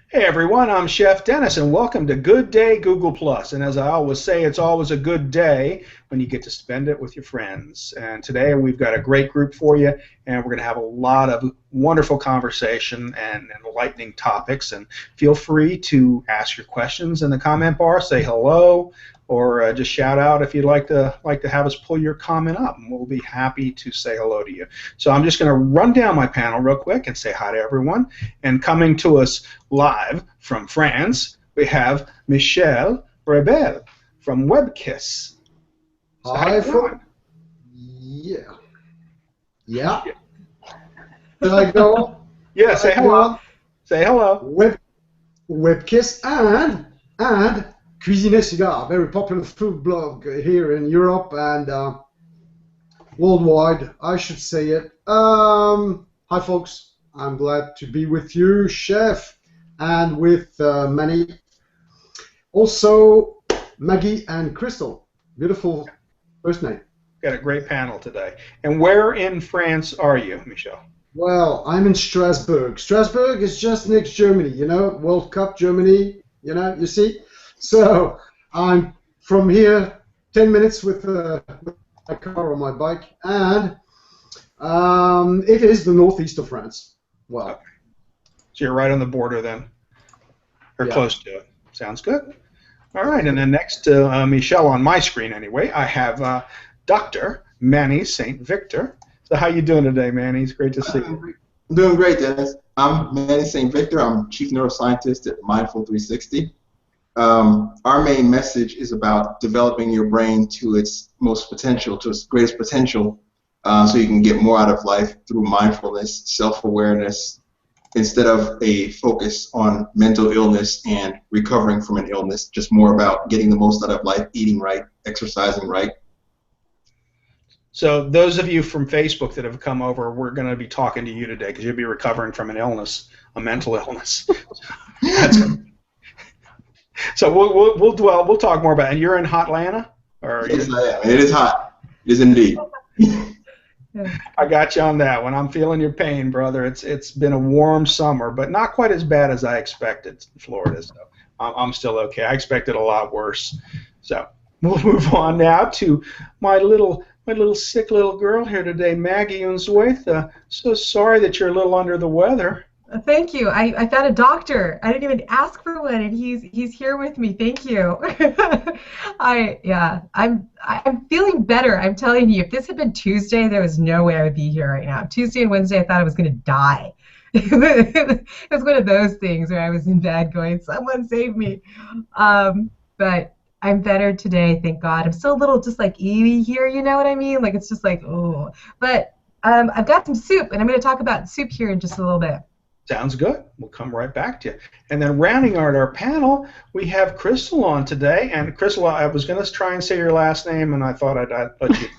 Hey everyone, I'm Chef Dennis, and welcome to Good Day Google Plus. And as I always say, it's always a good day when you get to spend it with your friends. And today we've got a great group for you, and we're going to have a lot of wonderful conversation and enlightening topics. And feel free to ask your questions in the comment bar, say hello, or just shout out if you'd like to have us pull your comment up, and we'll be happy to say hello to you. So I'm just going to run down my panel real quick and say hi to everyone. And coming to us live from France, we have Michel Reibel from WebKiss. So Hi, from yeah. Did I go? Yeah, say hello. Say hello. WebKiss and Cuisine Cigares, very popular food blog here in Europe and worldwide, I should say it. Hi, folks. I'm glad to be with you, Chef, and with Manny. Also, Maggie and Krystalle. Beautiful first name. Got a great panel today. And where in France are you, Michel? Well, I'm in Strasbourg. Strasbourg is just next Germany, World Cup Germany, you see. So I'm from here 10 minutes with my car or my bike, and it is the northeast of France. Wow. Okay. So you're right on the border then, or close to it. Sounds good. All right, and then next to Michel on my screen anyway, I have Dr. Manny St. Victor. So how you doing today, Manny? It's great to see you. I'm doing great, Dennis. I'm Manny St. Victor. I'm Chief Neuroscientist at Mindful 360. Our main message is about developing your brain to its most potential, to its greatest potential, so you can get more out of life through mindfulness, self-awareness, instead of a focus on mental illness and recovering from an illness, just more about getting the most out of life, eating right, exercising right. So those of you from Facebook that have come over, we're going to be talking to you today because you'll be recovering from an illness, a mental illness. So we'll talk more about it. And you're in Hotlanta? Yes, I am. It is hot. It is indeed. I got you on that one. I'm feeling your pain, brother. It's been a warm summer, but not quite as bad as I expected in Florida. So I'm still okay. I expected a lot worse. So we'll move on now to my little sick little girl here today, Maggie Unzueta. So sorry that you're a little under the weather. Thank you. I found a doctor. I didn't even ask for one, and he's here with me. Thank you. I'm feeling better. I'm telling you, if this had been Tuesday, there was no way I would be here right now. Tuesday and Wednesday, I thought I was going to die. It was one of those things where I was in bed going, "Someone save me." But I'm better today, thank God. I'm still a little just like eerie here, you know what I mean? Like it's just like, oh. But I've got some soup, and I'm going to talk about soup here in just a little bit. Sounds good. We'll come right back to you. And then rounding out our panel, we have Krystalle on today. And Krystalle, I was going to try and say your last name, and I thought I'd let you.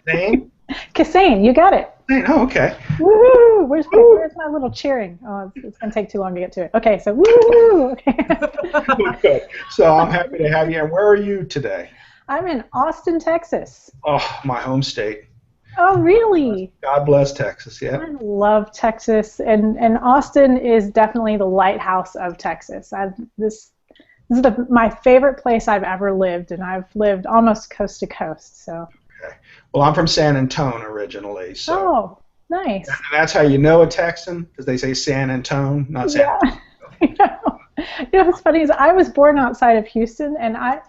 Name? Keszainn, you got it. Oh, okay. Woohoo! Where's my little cheering? Oh, it's going to take too long to get to it. Okay, so woo! Okay. Good. So I'm happy to have you. And where are you today? I'm in Austin, Texas. Oh, my home state. Oh, really? God bless Texas, yeah. I love Texas, and Austin is definitely the lighthouse of Texas. This is my favorite place I've ever lived, and I've lived almost coast to coast. So. Okay. Well, I'm from San Antonio originally. So. Oh, nice. And that's how you know a Texan, because they say San Antonio, not San Antonio. What's funny is I was born outside of Houston, and I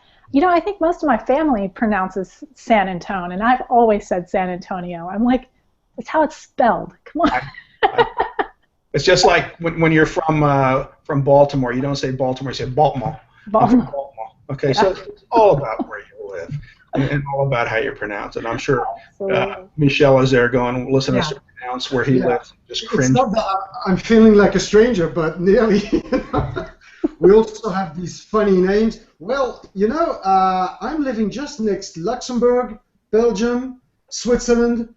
think most of my family pronounces San Antonio, and I've always said San Antonio. I'm like, it's how it's spelled. Come on. It's just like when you're from Baltimore, you don't say Baltimore, you say Baltimore. Baltimore. Okay, yeah. So it's all about where you live and all about how you pronounce it. I'm sure Michel is there going, listen to us pronounce where he lives. Just cringe. It's not that I'm feeling like a stranger, but nearly. We also have these funny names. Well, I'm living just next Luxembourg, Belgium, Switzerland,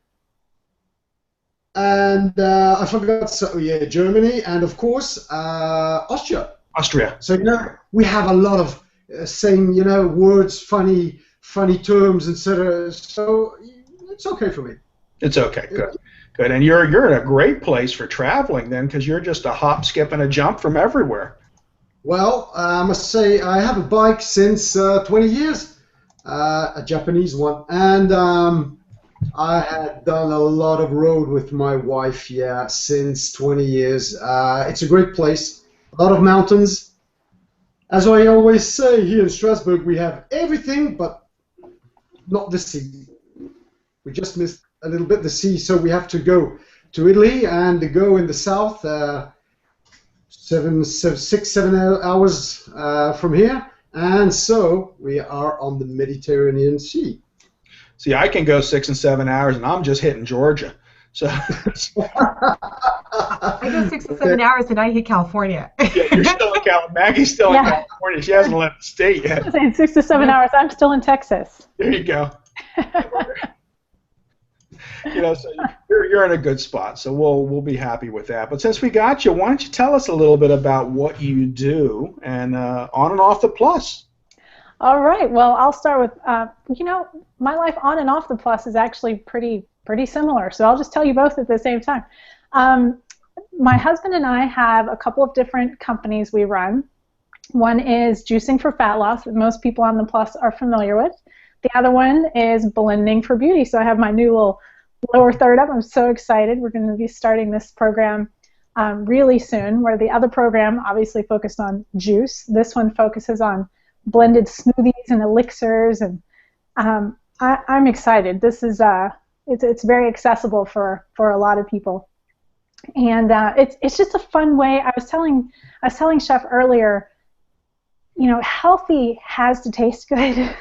and I forgot, Germany, and of course, Austria. So, we have a lot of same, words, funny terms, etc. So it's okay for me. It's okay, good. Good, and you're in a great place for traveling then, because you're just a hop, skip, and a jump from everywhere. Well, I must say I have a bike since 20 years, a Japanese one, and I had done a lot of road with my wife, yeah, since 20 years. It's a great place, a lot of mountains. As I always say, here in Strasbourg, we have everything, but not the sea. We just missed a little bit the sea, so we have to go to Italy and go in the south, 6, 7 hours from here, and so we are on the Mediterranean Sea. See, I can go 6 and 7 hours, and I'm just hitting Georgia. So I go 6 to 7 hours and I hit California. yeah, you're still in California. Maggie's still in California. She hasn't left the state yet. I'm saying 6 to 7 hours. I'm still in Texas. There you go. So you're in a good spot. So we'll be happy with that. But since we got you, why don't you tell us a little bit about what you do and on and off the plus? All right. Well, I'll start with my life on and off the plus is actually pretty similar. So I'll just tell you both at the same time. My husband and I have a couple of different companies we run. One is Juicing for Fat Loss that most people on the plus are familiar with. The other one is Blending for Beauty. So I have my new little lower third up. I'm so excited. We're going to be starting this program really soon, where the other program obviously focused on juice. This one focuses on blended smoothies and elixirs, and I'm excited. This is it's very accessible for a lot of people, and it's just a fun way. I was telling Chef earlier, healthy has to taste good,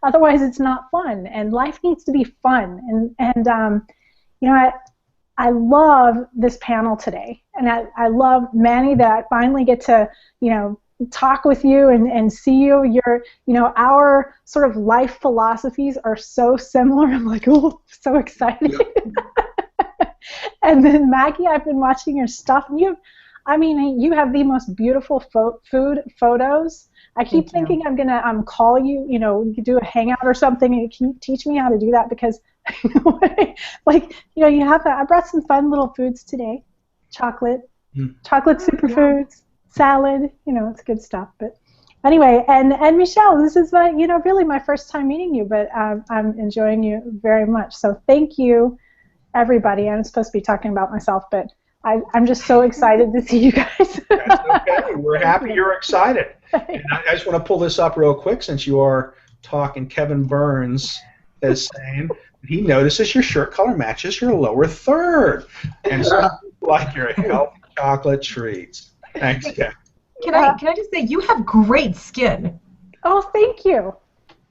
otherwise it's not fun, and life needs to be fun. And I love this panel today, and I love Manny that I finally get to talk with you and see you. Our sort of life philosophies are so similar. I'm like, oh, so excited. Yep. And then Maggie, I've been watching your stuff. You have the most beautiful food photos. I keep thinking I'm gonna call you, do a hangout or something, and can you teach me how to do that? Because you have that. I brought some fun little foods today, chocolate superfoods. Salad, it's good stuff. But anyway, and Michel, this is really my first time meeting you, but I'm enjoying you very much. So thank you, everybody. I'm supposed to be talking about myself, but I'm just so excited to see you guys. That's okay. We're happy you're excited. And I just want to pull this up real quick since you are talking. Kevin Burns is saying he notices your shirt color matches your lower third, and so like your healthy chocolate treats. Thanks, Ken. Can I just say you have great skin? Oh, thank you.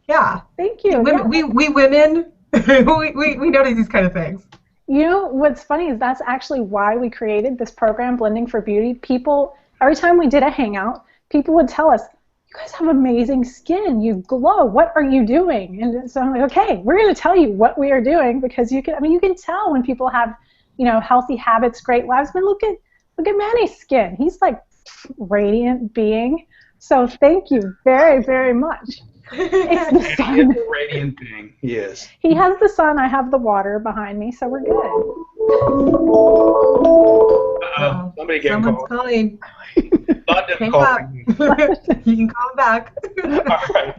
Yeah. Thank you. We women, we notice these kind of things. What's funny is that's actually why we created this program, Blending for Beauty. People, every time we did a hangout, people would tell us, you guys have amazing skin. You glow. What are you doing? And so I'm like, okay, we're going to tell you what we are doing, because you can tell when people have, healthy habits, great lives. I mean, look at Manny's skin. He's like radiant being. So thank you very, very much. It's the sun. He's a radiant being. He is. He has the sun. I have the water behind me, so we're good. Uh-oh. Somebody getting Someone's called. calling. London Hang calling. You can call him back. All right.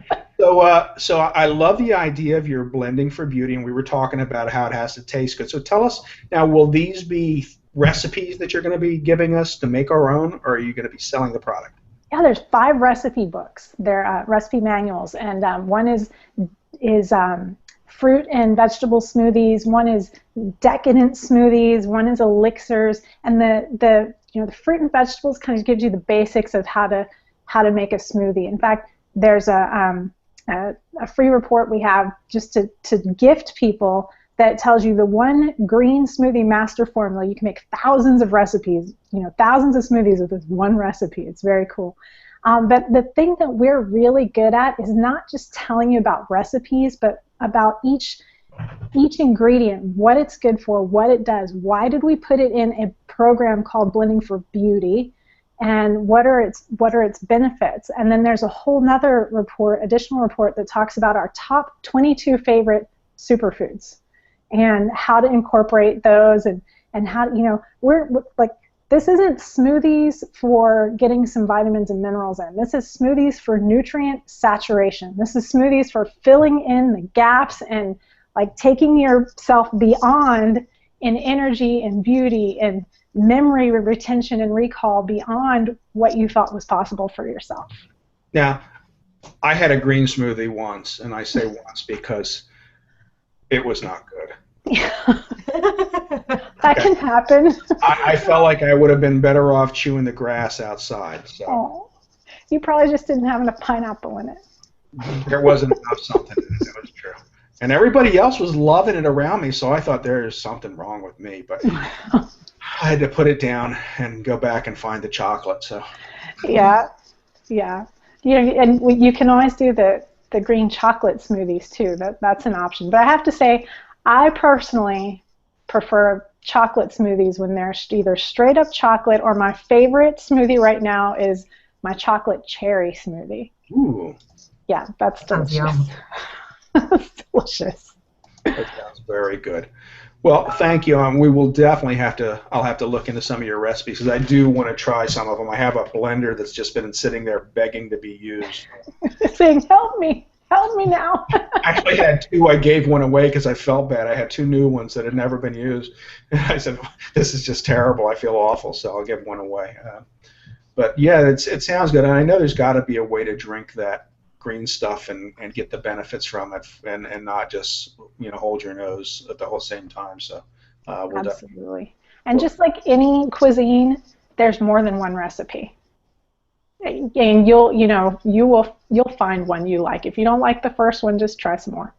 So I love the idea of your blending for beauty, and we were talking about how it has to taste good. So tell us now, will these be recipes that you're going to be giving us to make our own, or are you going to be selling the product? Yeah, there's 5 recipe books. They're recipe manuals, and one is fruit and vegetable smoothies. One is decadent smoothies. One is elixirs, and the fruit and vegetables kind of gives you the basics of how to make a smoothie. In fact, there's a free report we have just to gift people that tells you the one green smoothie master formula. You can make thousands of recipes, thousands of smoothies with this one recipe. It's very cool. But the thing that we're really good at is not just telling you about recipes, but about each ingredient, what it's good for, what it does, why did we put it in a program called Blending for Beauty, and what are its benefits. And then there's a whole nother additional report that talks about our top 22 favorite superfoods and how to incorporate those, and how we're like this isn't smoothies for getting some vitamins and minerals in. This is smoothies for nutrient saturation. This is smoothies for filling in the gaps and like taking yourself beyond in energy and beauty and memory retention and recall beyond what you thought was possible for yourself. Now, I had a green smoothie once, and I say once because it was not good. That can happen. I felt like I would have been better off chewing the grass outside. So. Oh, you probably just didn't have enough pineapple in it. There wasn't enough something in it, that was true. And everybody else was loving it around me, so I thought there's something wrong with me. But I had to put it down and go back and find the chocolate. So. Yeah. And you can always do the green chocolate smoothies too. That's an option. But I have to say, I personally prefer chocolate smoothies when they're either straight up chocolate, or my favorite smoothie right now is my chocolate cherry smoothie. Ooh. Yeah, that's delicious. Yum. That's delicious. That sounds very good. Well, thank you. We will definitely I'll have to look into some of your recipes because I do want to try some of them. I have a blender that's just been sitting there begging to be used. Saying, help me now. I actually had two. I gave one away because I felt bad. I had two new ones that had never been used. And I said, this is just terrible. I feel awful, so I'll give one away. But yeah, it sounds good. And I know there's got to be a way to drink that green stuff and get the benefits from it and not just hold your nose at the whole same time. So we'll absolutely. And just like any cuisine, there's more than one recipe. And you'll find one you like. If you don't like the first one, just try some more.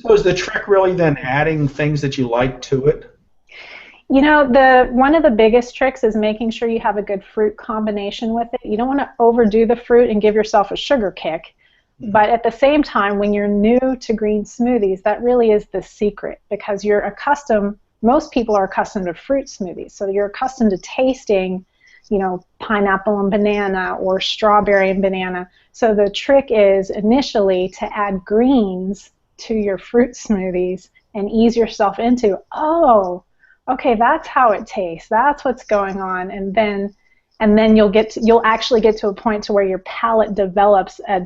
So is the trick really then adding things that you like to it? One of the biggest tricks is making sure you have a good fruit combination with it. You don't want to overdo the fruit and give yourself a sugar kick. But at the same time, when you're new to green smoothies, that really is the secret, because most people are accustomed to fruit smoothies. So you're accustomed to tasting, pineapple and banana or strawberry and banana. So the trick is initially to add greens to your fruit smoothies and ease yourself into, oh, okay, that's how it tastes. That's what's going on. And then you'll actually get to a point to where your palate develops a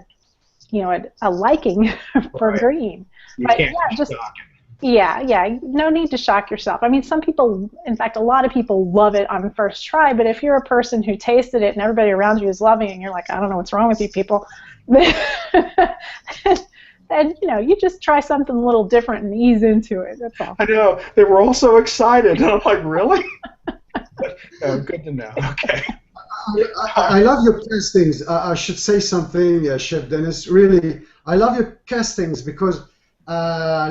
liking for right. green. You but can't yeah, just shock it. yeah, no need to shock yourself. I mean, some people, in fact, a lot of people love it on first try, but if you're a person who tasted it and everybody around you is loving it and you're like, I don't know what's wrong with you people, then you just try something a little different and ease into it. That's all. I know. They were all so excited. And I'm like, really? Good to know. Okay. I love your castings. I should say something, Chef Dennis. Really, I love your castings because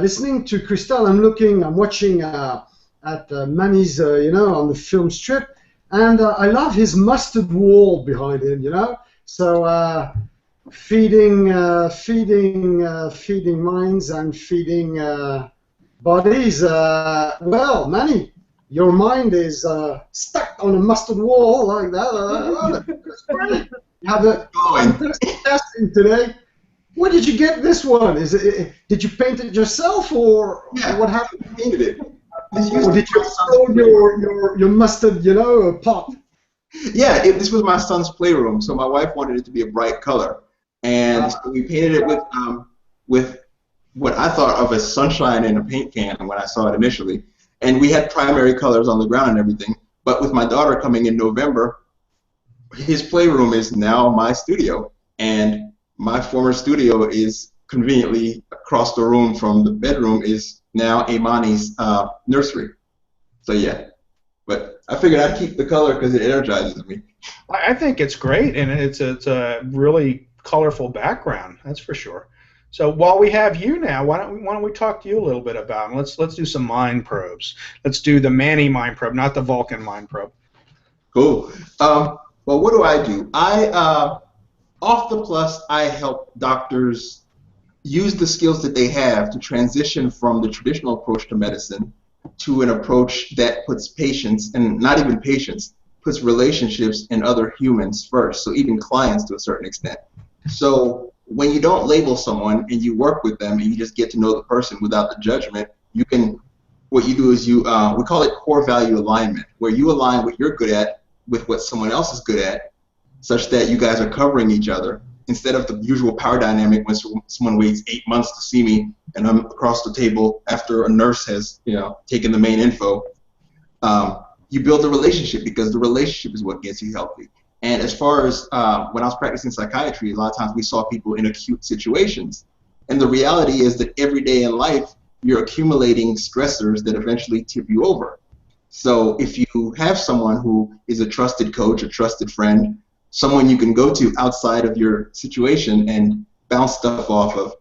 listening to Krystalle, I'm watching at Manny's, on the film strip, and I love his mustard wall behind him, So feeding minds and feeding bodies. Well, Manny, your mind is stuck on a mustard wall like that. I love it. That's great. You have a fantastic casting today. Where did you get this one? Did you paint it yourself, or what happened? I painted it. Or did you throw your mustard, pot? Yeah, this was my son's playroom, so my wife wanted it to be a bright color, and so we painted it with what I thought of as sunshine in a paint can when I saw it initially. And we had primary colors on the ground and everything. But with my daughter coming in November, his playroom is now my studio. And my former studio is conveniently across the room from the bedroom is now Imani's nursery. So yeah. But I figured I'd keep the color because it energizes me. I think it's great, and it's a really colorful background. That's for sure. So while we have you now, why don't we talk to you a little bit about them? Let's do some mind probes. Let's do the Manny mind probe, not the Vulcan mind probe. Cool. Well, what do? Off the Plus, I help doctors use the skills that they have to transition from the traditional approach to medicine to an approach that puts patients, and not even patients, puts relationships and other humans first, so even clients to a certain extent. So when you don't label someone and you work with them and you just get to know the person without the judgment, what you do is we call it core value alignment, where you align what you're good at with what someone else is good at, such that you guys are covering each other, instead of the usual power dynamic when someone waits 8 months to see me and I'm across the table after a nurse has, taken the main info. You build a relationship, because the relationship is what gets you healthy. And as far as when I was practicing psychiatry, a lot of times we saw people in acute situations. And the reality is that every day in life, you're accumulating stressors that eventually tip you over. So if you have someone who is a trusted coach, a trusted friend, someone you can go to outside of your situation and bounce stuff off of,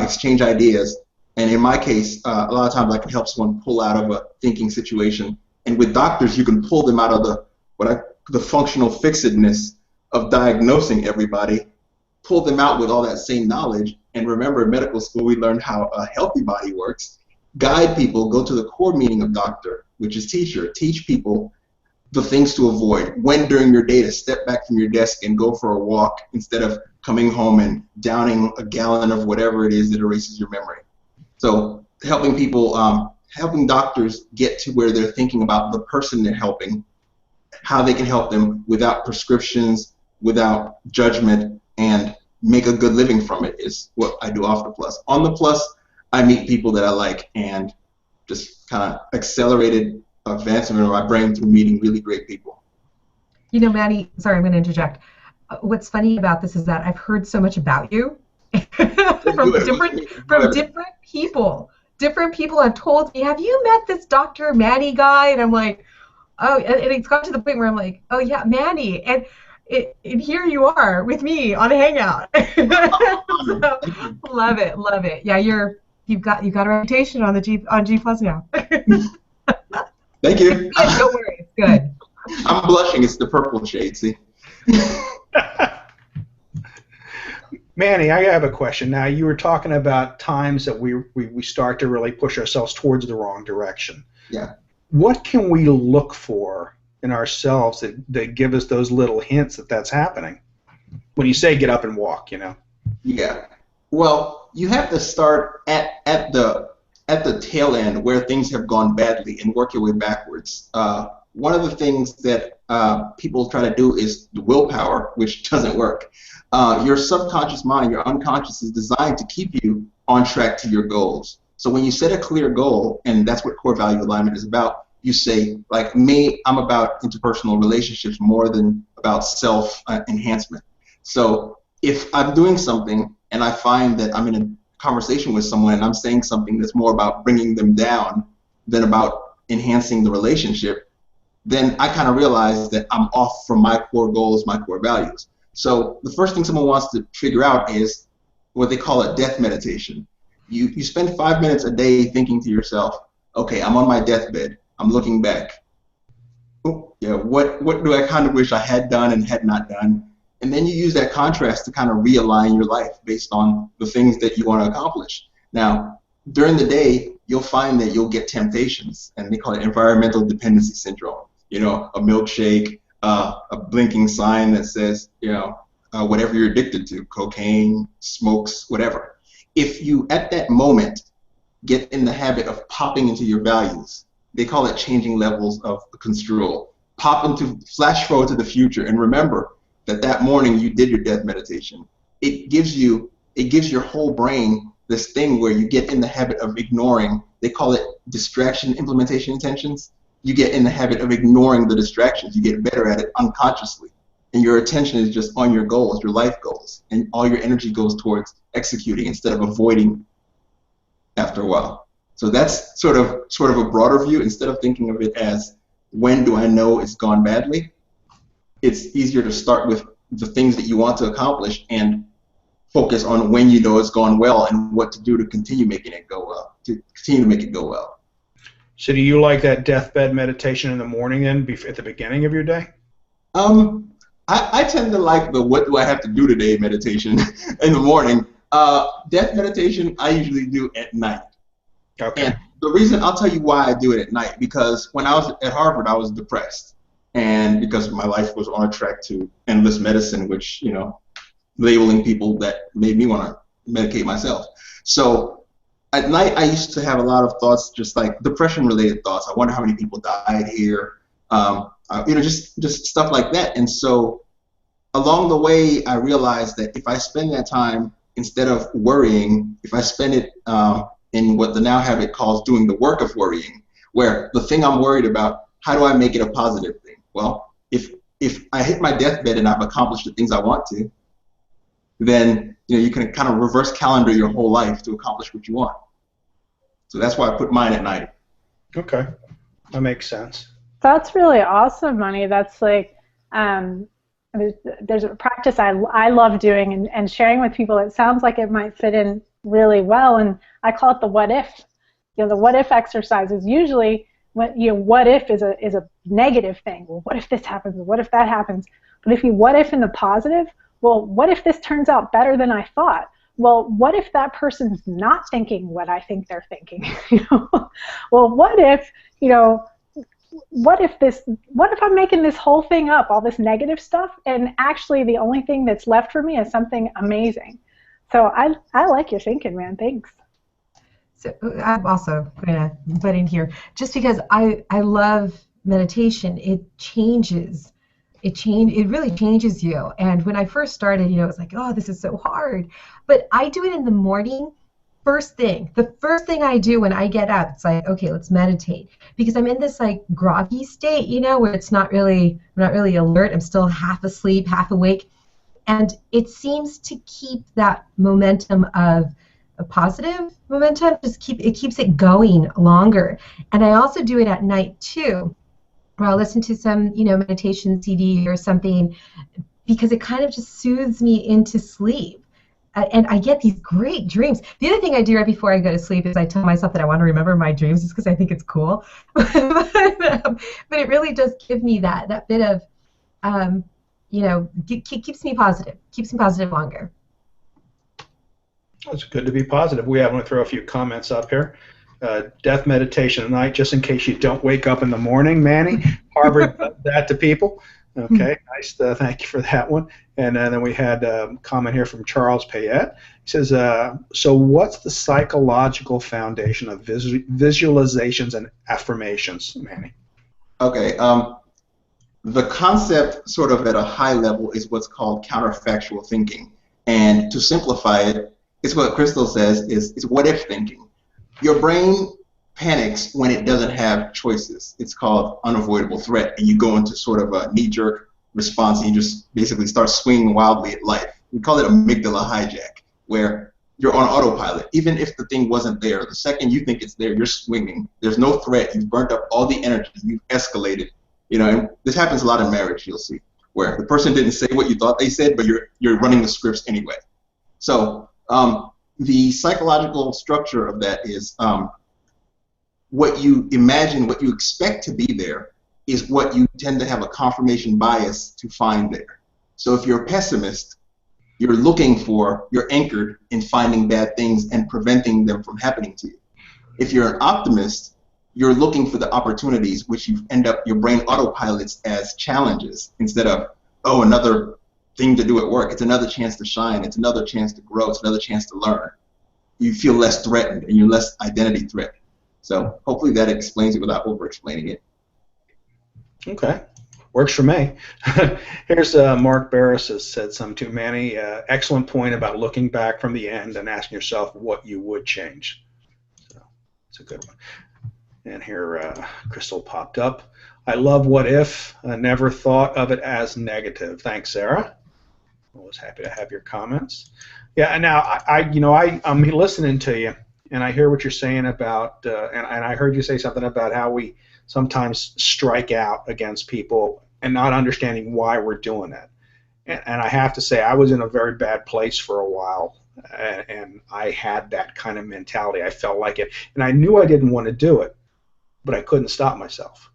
exchange ideas. And in my case, a lot of times I can help someone pull out of a thinking situation. And with doctors, you can pull them out of the functional fixedness of diagnosing everybody, pull them out with all that same knowledge. And remember, in medical school, we learned how a healthy body works. Guide people, go to the core meaning of doctor, which is teacher. Teach people the things to avoid. When during your day to step back from your desk and go for a walk instead of coming home and downing a gallon of whatever it is that erases your memory. So helping people, helping doctors get to where they're thinking about the person they're helping, how they can help them without prescriptions, without judgment, and make a good living from it is what I do off the plus. On the plus, I meet people that I like and just kind of accelerated advancement of my brain through meeting really great people. Maddie, sorry, I'm going to interject. What's funny about this is that I've heard so much about you from different people. Different people have told me, have you met this Dr. Maddie guy? And I'm like, oh, and it's got to the point where I'm like, oh yeah, Maddie, and here you are with me on a hangout. So, love it. Yeah, you've got a reputation on G Plus now. Thank you. Yeah, don't worry, it's good. I'm blushing. It's the purple shade. See. Manny, I have a question. Now, you were talking about times that we start to really push ourselves towards the wrong direction. Yeah. What can we look for in ourselves that give us those little hints that that's happening? When you say get up and walk, Yeah. Well, you have to start at the tail end where things have gone badly and work your way backwards. One of the things that people try to do is the willpower, which doesn't work. Your subconscious mind, your unconscious, is designed to keep you on track to your goals. So when you set a clear goal, and that's what core value alignment is about, you say, like me, I'm about interpersonal relationships more than about self-enhancement. So if I'm doing something and I find that I'm in a conversation with someone and I'm saying something that's more about bringing them down than about enhancing the relationship, then I kind of realize that I'm off from my core goals, my core values. So the first thing someone wants to figure out is what they call a death meditation. You spend 5 minutes a day thinking to yourself, okay, I'm on my deathbed. I'm looking back. Oh, yeah, what do I kind of wish I had done and had not done? And then you use that contrast to kind of realign your life based on the things that you want to accomplish. Now, during the day, you'll find that you'll get temptations, and they call it environmental dependency syndrome. A milkshake, a blinking sign that says, whatever you're addicted to, cocaine, smokes, whatever. If you, at that moment, get in the habit of popping into your values, they call it changing levels of construal. Flash forward to the future, and remember that morning you did your death meditation. It gives your whole brain this thing where you get in the habit of ignoring. They call it distraction implementation intentions. You get in the habit of ignoring the distractions. You get better at it unconsciously. And your attention is just on your goals, your life goals. And all your energy goes towards executing instead of avoiding after a while. So that's sort of a broader view. Instead of thinking of it as, when do I know it's gone badly? It's easier to start with the things that you want to accomplish and focus on when you know it's gone well and what to do to continue making it go well, to make it go well. So do you like that deathbed meditation in the morning then, at the beginning of your day? I tend to like the what do I have to do today meditation in the morning. Death meditation I usually do at night. Okay. And the reason, I'll tell you why I do it at night, because when I was at Harvard, I was depressed. And because my life was on a track to endless medicine, which, labeling people that made me want to medicate myself. So at night, I used to have a lot of thoughts, just like depression-related thoughts. I wonder how many people died here. I just stuff like that. And so along the way, I realized that if I spend that time, instead of worrying, if I spend it in what the Now Habit calls doing the work of worrying, where the thing I'm worried about, how do I make it a positive thing? Well, if I hit my deathbed and I've accomplished the things I want to, then you can kind of reverse calendar your whole life to accomplish what you want. So that's why I put mine at 90. Okay, that makes sense. That's really awesome, Money. That's like, there's a practice I love doing and sharing with people. It sounds like it might fit in really well, and I call it the what if. The what if exercise is usually when what if is a negative thing. Well, what if this happens? What if that happens? But if you what if in the positive, well, what if this turns out better than I thought? Well, what if that person's not thinking what I think they're thinking? Well, what if what if I'm making this whole thing up, all this negative stuff, and actually the only thing that's left for me is something amazing? So I like your thinking, man. Thanks. So I'm also going to butt in here, just because I love meditation. It changes. It really changes you. And when I first started, it was like, oh, this is so hard. But I do it in the morning. The first thing I do when I get up, it's like, okay, let's meditate, because I'm in this like groggy state, where I'm not really alert. I'm still half asleep, half awake, and it seems to keep that momentum of a positive momentum. It keeps it going longer. And I also do it at night too, where I'll listen to some meditation CD or something, because it kind of just soothes me into sleep. And I get these great dreams. The other thing I do right before I go to sleep is I tell myself that I want to remember my dreams, just because I think it's cool. But it really does give me that bit of, keeps me positive longer. It's good to be positive. We have to throw a few comments up here. Death meditation at night, just in case you don't wake up in the morning, Manny. Harvard that to people. Okay, nice. Thank you for that one. And then we had a comment here from Charles Payette. He says, so what's the psychological foundation of visualizations and affirmations, Manny? Okay, the concept sort of at a high level is what's called counterfactual thinking. And to simplify it, it's what Krystalle says is what if thinking. Your brain panics when it doesn't have choices. It's called unavoidable threat, and you go into sort of a knee-jerk response, and you just basically start swinging wildly at life. We call it amygdala hijack, where you're on autopilot. Even if the thing wasn't there, the second you think it's there, you're swinging. There's no threat. You've burnt up all the energy. You've escalated. And this happens a lot in marriage, you'll see, where the person didn't say what you thought they said, but you're running the scripts anyway. So the psychological structure of that is what you imagine, what you expect to be there is what you tend to have a confirmation bias to find there. So if you're a pessimist, you're anchored in finding bad things and preventing them from happening to you. If you're an optimist, you're looking for the opportunities, which your brain autopilots as challenges instead of, oh, another thing to do at work. It's another chance to shine. It's another chance to grow. It's another chance to learn. You feel less threatened, and you're less identity threatened. So hopefully that explains it without over-explaining it. Okay. Works for me. Here's Mark Barris has said something too, Manny. Excellent point about looking back from the end and asking yourself what you would change. So it's a good one. And here Krystalle popped up. I love what if. I never thought of it as negative. Thanks, Sarah. Always happy to have your comments. Yeah, and now I'm listening to you, and I hear what you're saying about, and I heard you say something about how we sometimes strike out against people and not understanding why we're doing it. And I have to say, I was in a very bad place for a while, and I had that kind of mentality. I felt like it, and I knew I didn't want to do it, but I couldn't stop myself.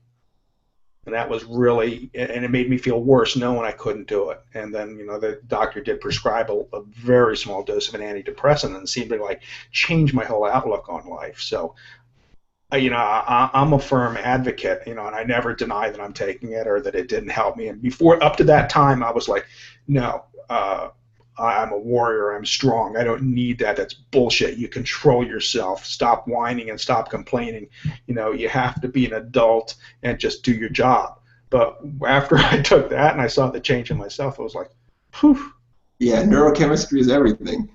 And that was really, and it made me feel worse knowing I couldn't do it. And then, the doctor did prescribe a very small dose of an antidepressant, and it seemed to change my whole outlook on life. So, I'm a firm advocate, and I never deny that I'm taking it or that it didn't help me. And up to that time, I was like, no, I'm a warrior, I'm strong, I don't need that, that's bullshit, you control yourself, stop whining and stop complaining, you have to be an adult and just do your job. But after I took that and I saw the change in myself, I was like, phew. Yeah, neurochemistry is everything.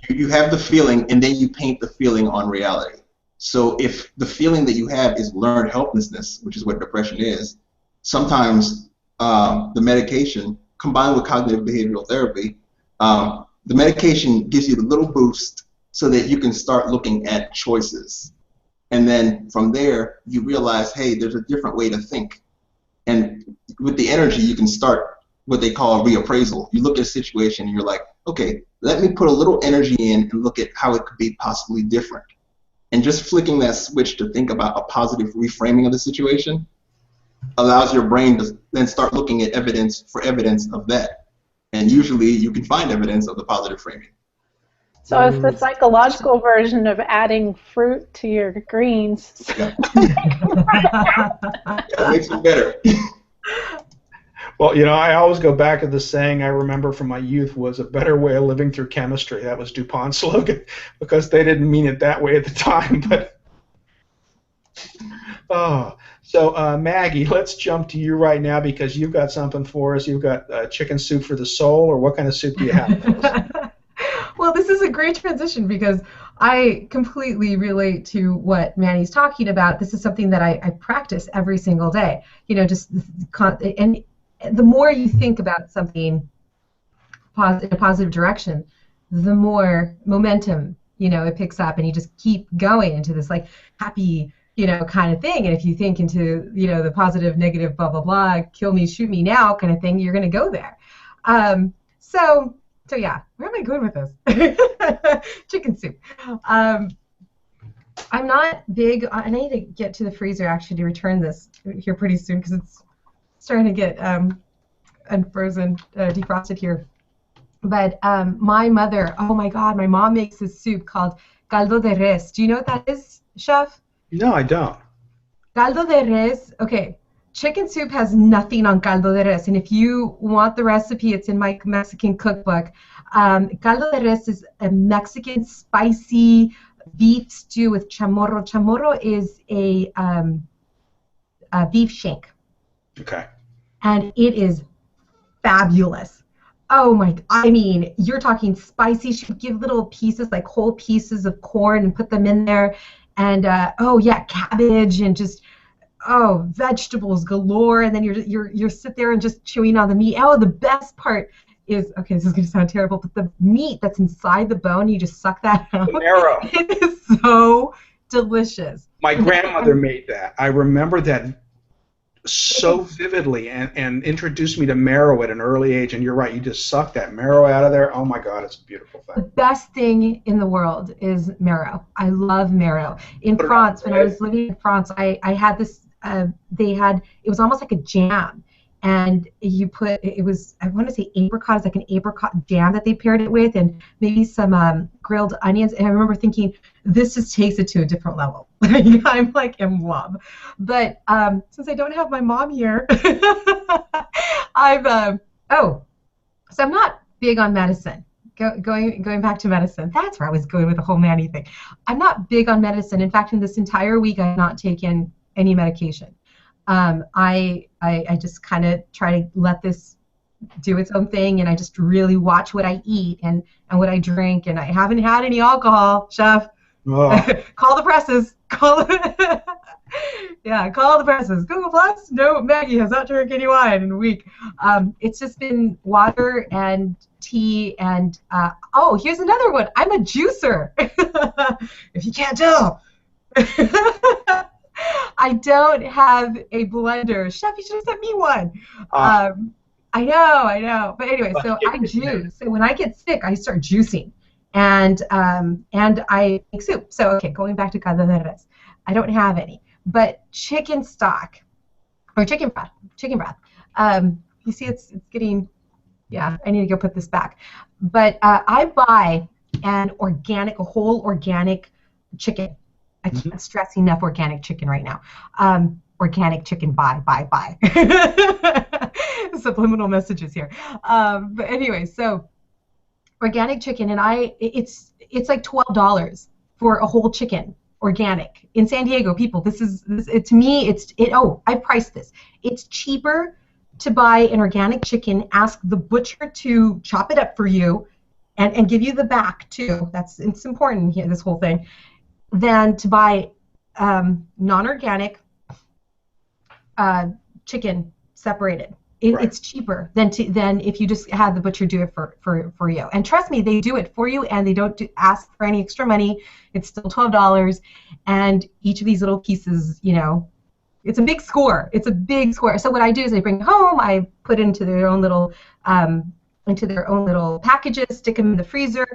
You have the feeling, and then you paint the feeling on reality. So if the feeling that you have is learned helplessness, which is what depression is, sometimes the medication, combined with cognitive behavioral therapy, the medication gives you the little boost so that you can start looking at choices. And then from there, you realize, hey, there's a different way to think. And with the energy, you can start what they call a reappraisal. You look at a situation and you're like, okay, let me put a little energy in and look at how it could be possibly different. And just flicking that switch to think about a positive reframing of the situation allows your brain to then start looking at evidence of that. And usually you can find evidence of the positive framing. So it's the psychological version of adding fruit to your greens. Yeah. It makes it better. Well, you know, I always go back to the saying I remember from my youth was a better way of living through chemistry. That was DuPont's slogan, because they didn't mean it that way at the time. But so Maggie, let's jump to you right now because you've got something for us. You've got chicken soup for the soul, or what kind of soup do you have for us? Well, this is a great transition because I completely relate to what Manny's talking about. This is something that I practice every single day. You know, and the more you think about something in a positive direction, the more momentum, you know, it picks up, and you just keep going into this like happy, you know, kind of thing. And if you think into, you know, the positive, negative, blah blah blah, kill me, shoot me now kind of thing, you're going to go there. So yeah, where am I going with this? Chicken soup. I'm not big. I need to get to the freezer actually to return this here pretty soon because it's starting to get unfrozen, defrosted here. But my mother, oh my God, my mom makes this soup called caldo de res. Do you know what that is, Chef? No, I don't. Caldo de res, okay. Chicken soup has nothing on caldo de res, and if you want the recipe, it's in my Mexican cookbook. Caldo de res is a Mexican spicy beef stew with chamorro. Chamorro is a beef shank. Okay. And it is fabulous. Oh my, I mean, you're talking spicy. She would give little pieces, like whole pieces of corn and put them in there. And, oh yeah, cabbage and just, oh, vegetables galore. And then you're sit there and just chewing on the meat. Oh, the best part is, okay, this is going to sound terrible, but the meat that's inside the bone, you just suck that out. The marrow. It is so delicious. My grandmother made that. I remember that so vividly and introduced me to marrow at an early age. And you're right, you just suck that marrow out of there. Oh my God, it's a beautiful thing. The best thing in the world is marrow. I love marrow. In France, when I was living in France, I had this, it was almost like a jam. And you put, it was, I want to say apricot, it's like an apricot jam that they paired it with, and maybe some grilled onions. And I remember thinking, this just takes it to a different level. I'm like in love. But since I don't have my mom here, so I'm not big on medicine. Going back to medicine, that's where I was going with the whole Manny thing. I'm not big on medicine. In fact, in this entire week, I have not taken any medication. I just kind of try to let this do its own thing, and I just really watch what I eat and what I drink, and I haven't had any alcohol, Chef. Oh. Call the presses. Call the presses. Google Plus, no, Maggie has not drank any wine in a week. It's just been water and tea and, here's another one. I'm a juicer, if you can't tell. I don't have a blender. Chef, you should have sent me one. I know. But anyway, so I juice. So when I get sick, I start juicing. And I make soup. So, okay, going back to caldo de res. I don't have any. But chicken stock, or chicken broth. You see it's getting, yeah, I need to go put this back. But I buy a whole organic chicken. I can't stress enough organic chicken right now. Organic chicken, buy. Subliminal messages here. But anyway, so organic chicken, and it's like $12 for a whole chicken. organic. In San Diego, people, to me, I priced this. It's cheaper to buy an organic chicken, ask the butcher to chop it up for you, and give you the back too. It's important here, this whole thing, than to buy non-organic chicken separated. It's cheaper than if you just had the butcher do it for you. And trust me, they do it for you, and they don't ask for any extra money. It's still $12, and each of these little pieces, it's a big score. It's a big score. So what I do is I bring it home, I put it into their own little packages, stick them in the freezer.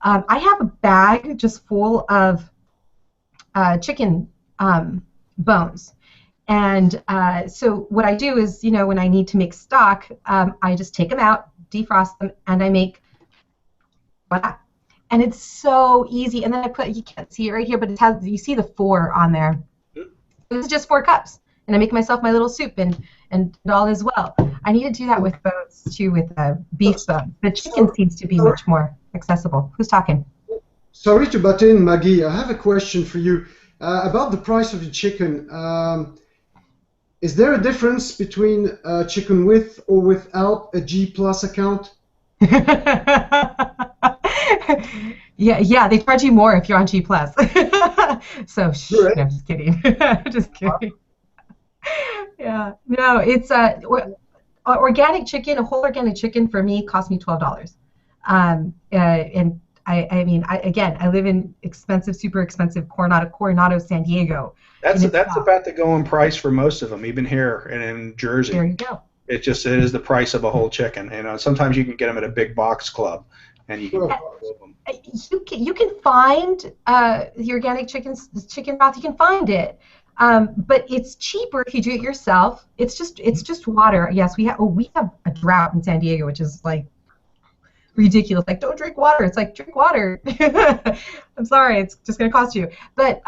I have a bag just full of chicken bones. And so what I do is, when I need to make stock, I just take them out, defrost them, and I make voilà. And it's so easy. And then you can't see it right here, but you see the 4 on there. This is just 4 cups, and I make myself my little soup, and all as well. I need to do that with bones too, with beef bone. The chicken seems to be much more accessible. Who's talking? Sorry to butt in, Maggie. I have a question for you about the price of the chicken. Is there a difference between chicken with or without a G+ account? Yeah, they charge you more if you're on G+. So, Right. No, just kidding. Just kidding. Yeah, no, it's organic chicken. A whole organic chicken for me cost me $12. And I mean, I live in super expensive Coronado, San Diego. That's about the going price for most of them, even here and in Jersey. There you go. It is the price of a whole chicken. Sometimes you can get them at a big box club, and you can get them. You can find the organic chicken broth. You can find it, but it's cheaper if you do it yourself. It's just water. Yes, we have a drought in San Diego, which is like ridiculous. Like, don't drink water. It's like, drink water. I'm sorry, it's just going to cost you. But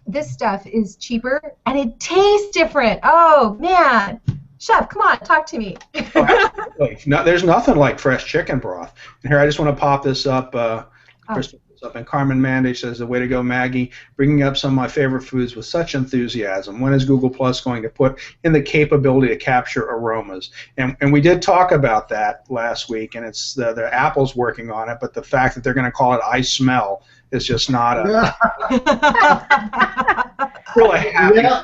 this stuff is cheaper, and it tastes different. Oh, man. Chef, come on, talk to me. No, there's nothing like fresh chicken broth. And here, I just want to pop this up. Crystal puts up, and Carmen Mandage says, the way to go, Maggie, bringing up some of my favorite foods with such enthusiasm. When is Google Plus going to put in the capability to capture aromas? And we did talk about that last week, and it's the Apple's working on it, but the fact that they're going to call it I Smell is just not a really happy. Yeah.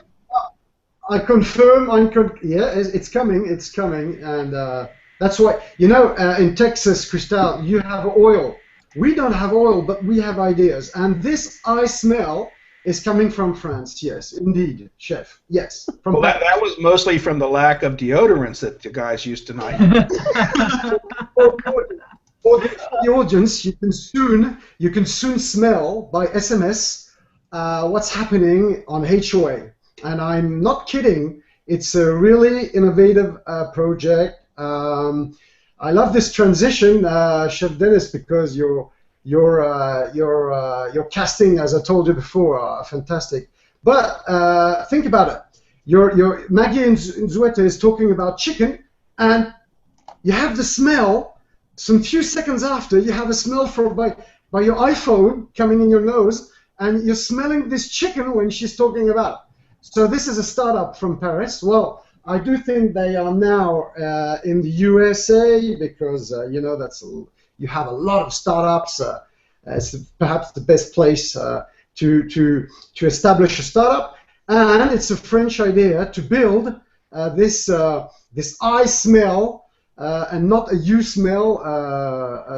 I confirm. Yeah, it's coming. It's coming, and that's why in Texas, Krystalle, you have oil. We don't have oil, but we have ideas. And this I Smell is coming from France. Yes, indeed, chef. Yes. Well, that was mostly from the lack of deodorants that the guys used tonight. For the audience, you can soon smell by SMS what's happening on HOA. And I'm not kidding. It's a really innovative project. I love this transition, Chef Dennis, because your casting, as I told you before, are fantastic. But think about it. Your Maggie Unzueta is talking about chicken, and you have the smell. Some few seconds after, you have a smell by your iPhone coming in your nose, and you're smelling this chicken when she's talking about it. So this is a startup from Paris. Well, I do think they are now in the USA because you have a lot of startups. It's perhaps the best place to establish a startup, and it's a French idea to build this I Smell and not a you smell.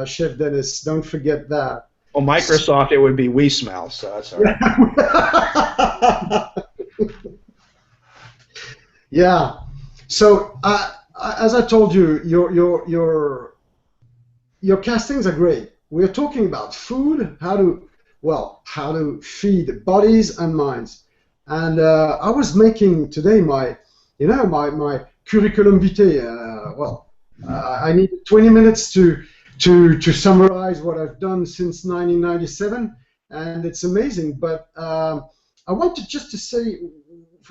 Chef Dennis, don't forget that. Well, Microsoft, it would be We Smell, so that's all right. Yeah. So as I told you, your castings are great. We're talking about food, how to feed bodies and minds. And I was making today my curriculum vitae. I need 20 minutes to summarize what I've done since 1997, and it's amazing. But I wanted just to say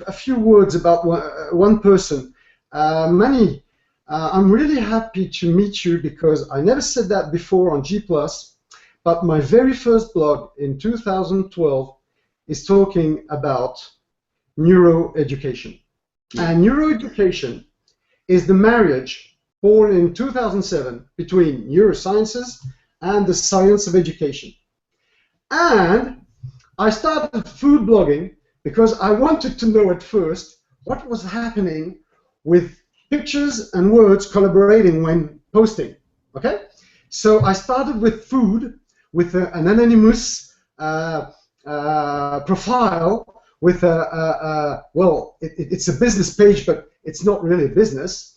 a few words about one person. Manny, I'm really happy to meet you because I never said that before on G+, but my very first blog in 2012 is talking about neuroeducation. And neuroeducation is the marriage born in 2007 between neurosciences and the science of education. And I started food blogging because I wanted to know at first what was happening with pictures and words collaborating when posting. Okay? So I started with food, with an anonymous profile, with it's a business page, but it's not really a business.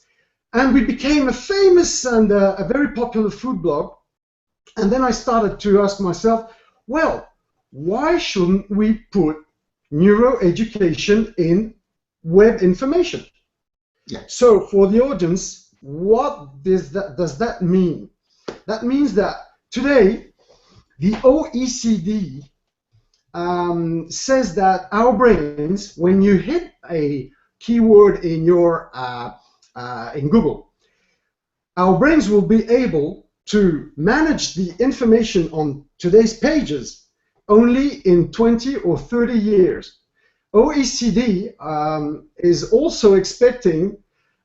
And we became a famous and a very popular food blog. And then I started to ask myself, well, why shouldn't we put neuroeducation in web information? Yeah. So for the audience, what does that mean? That means that today, the OECD says that our brains, when you hit a keyword in your in Google, our brains will be able to manage the information on today's pages only in 20 or 30 years. OECD is also expecting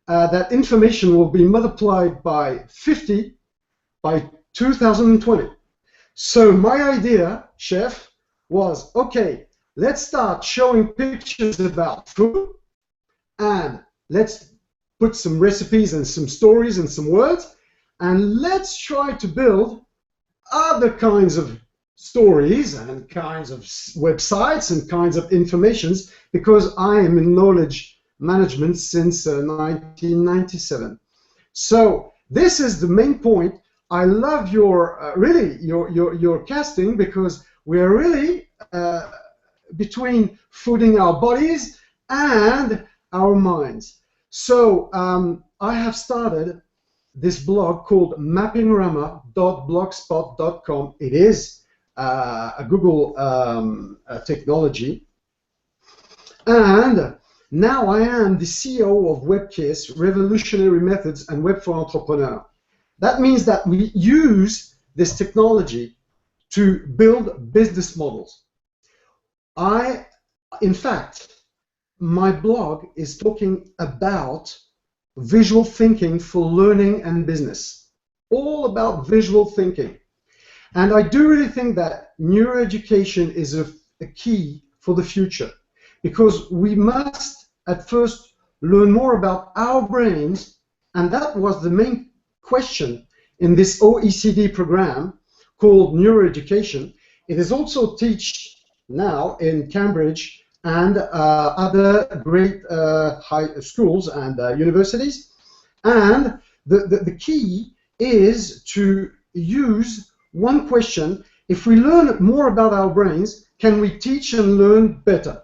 that information will be multiplied by 50 by 2020. So my idea, Chef, was, okay, let's start showing pictures about food, and let's put some recipes and some stories and some words, and let's try to build other kinds of stories and kinds of websites and kinds of informations, because I am in knowledge management since 1997. So this is the main point. I love your really your casting, because we are really between fooding our bodies and our minds. So I have started this blog called mappingrama.blogspot.com. It is a Google technology, and now I am the CEO of WebKiss, Revolutionary Methods and Web for Entrepreneurs. That means that we use this technology to build business models. In fact, my blog is talking about visual thinking for learning and business. All about visual thinking. And I do really think that neuroeducation is a key for the future, because we must at first learn more about our brains, and that was the main question in this OECD program called Neuroeducation. It is also taught now in Cambridge and other great high schools and universities. And the key is to use one question: if we learn more about our brains, can we teach and learn better?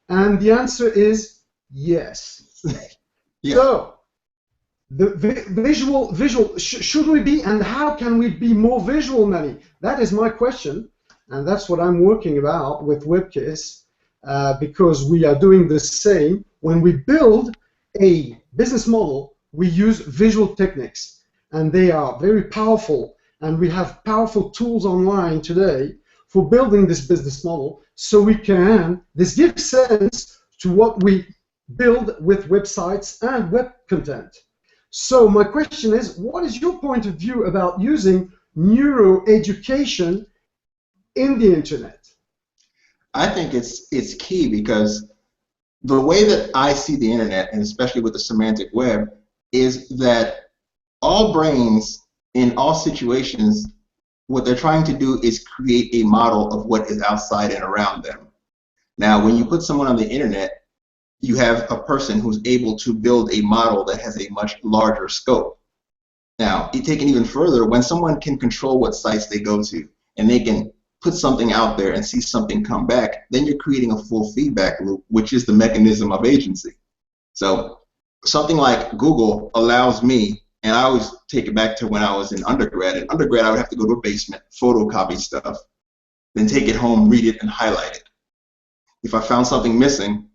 And the answer is yes. Yeah. So the visual, should we be, and how can we be more visual, Manny? That is my question, and that's what I'm working about with WebKiss, because we are doing the same. When we build a business model, we use visual techniques, and they are very powerful, and we have powerful tools online today for building this business model, so this gives sense to what we build with websites and web content. So my question is, what is your point of view about using neuroeducation in the internet? I think it's key, because the way that I see the internet, and especially with the semantic web, is that all brains in all situations, what they're trying to do is create a model of what is outside and around them. Now, when you put someone on the internet, you have a person who's able to build a model that has a much larger scope. Now, you take it even further, when someone can control what sites they go to, and they can put something out there and see something come back, then you're creating a full feedback loop, which is the mechanism of agency. So something like Google allows me, and I always take it back to when I was in undergrad. In undergrad, I would have to go to a basement, photocopy stuff, then take it home, read it, and highlight it. If I found something missing,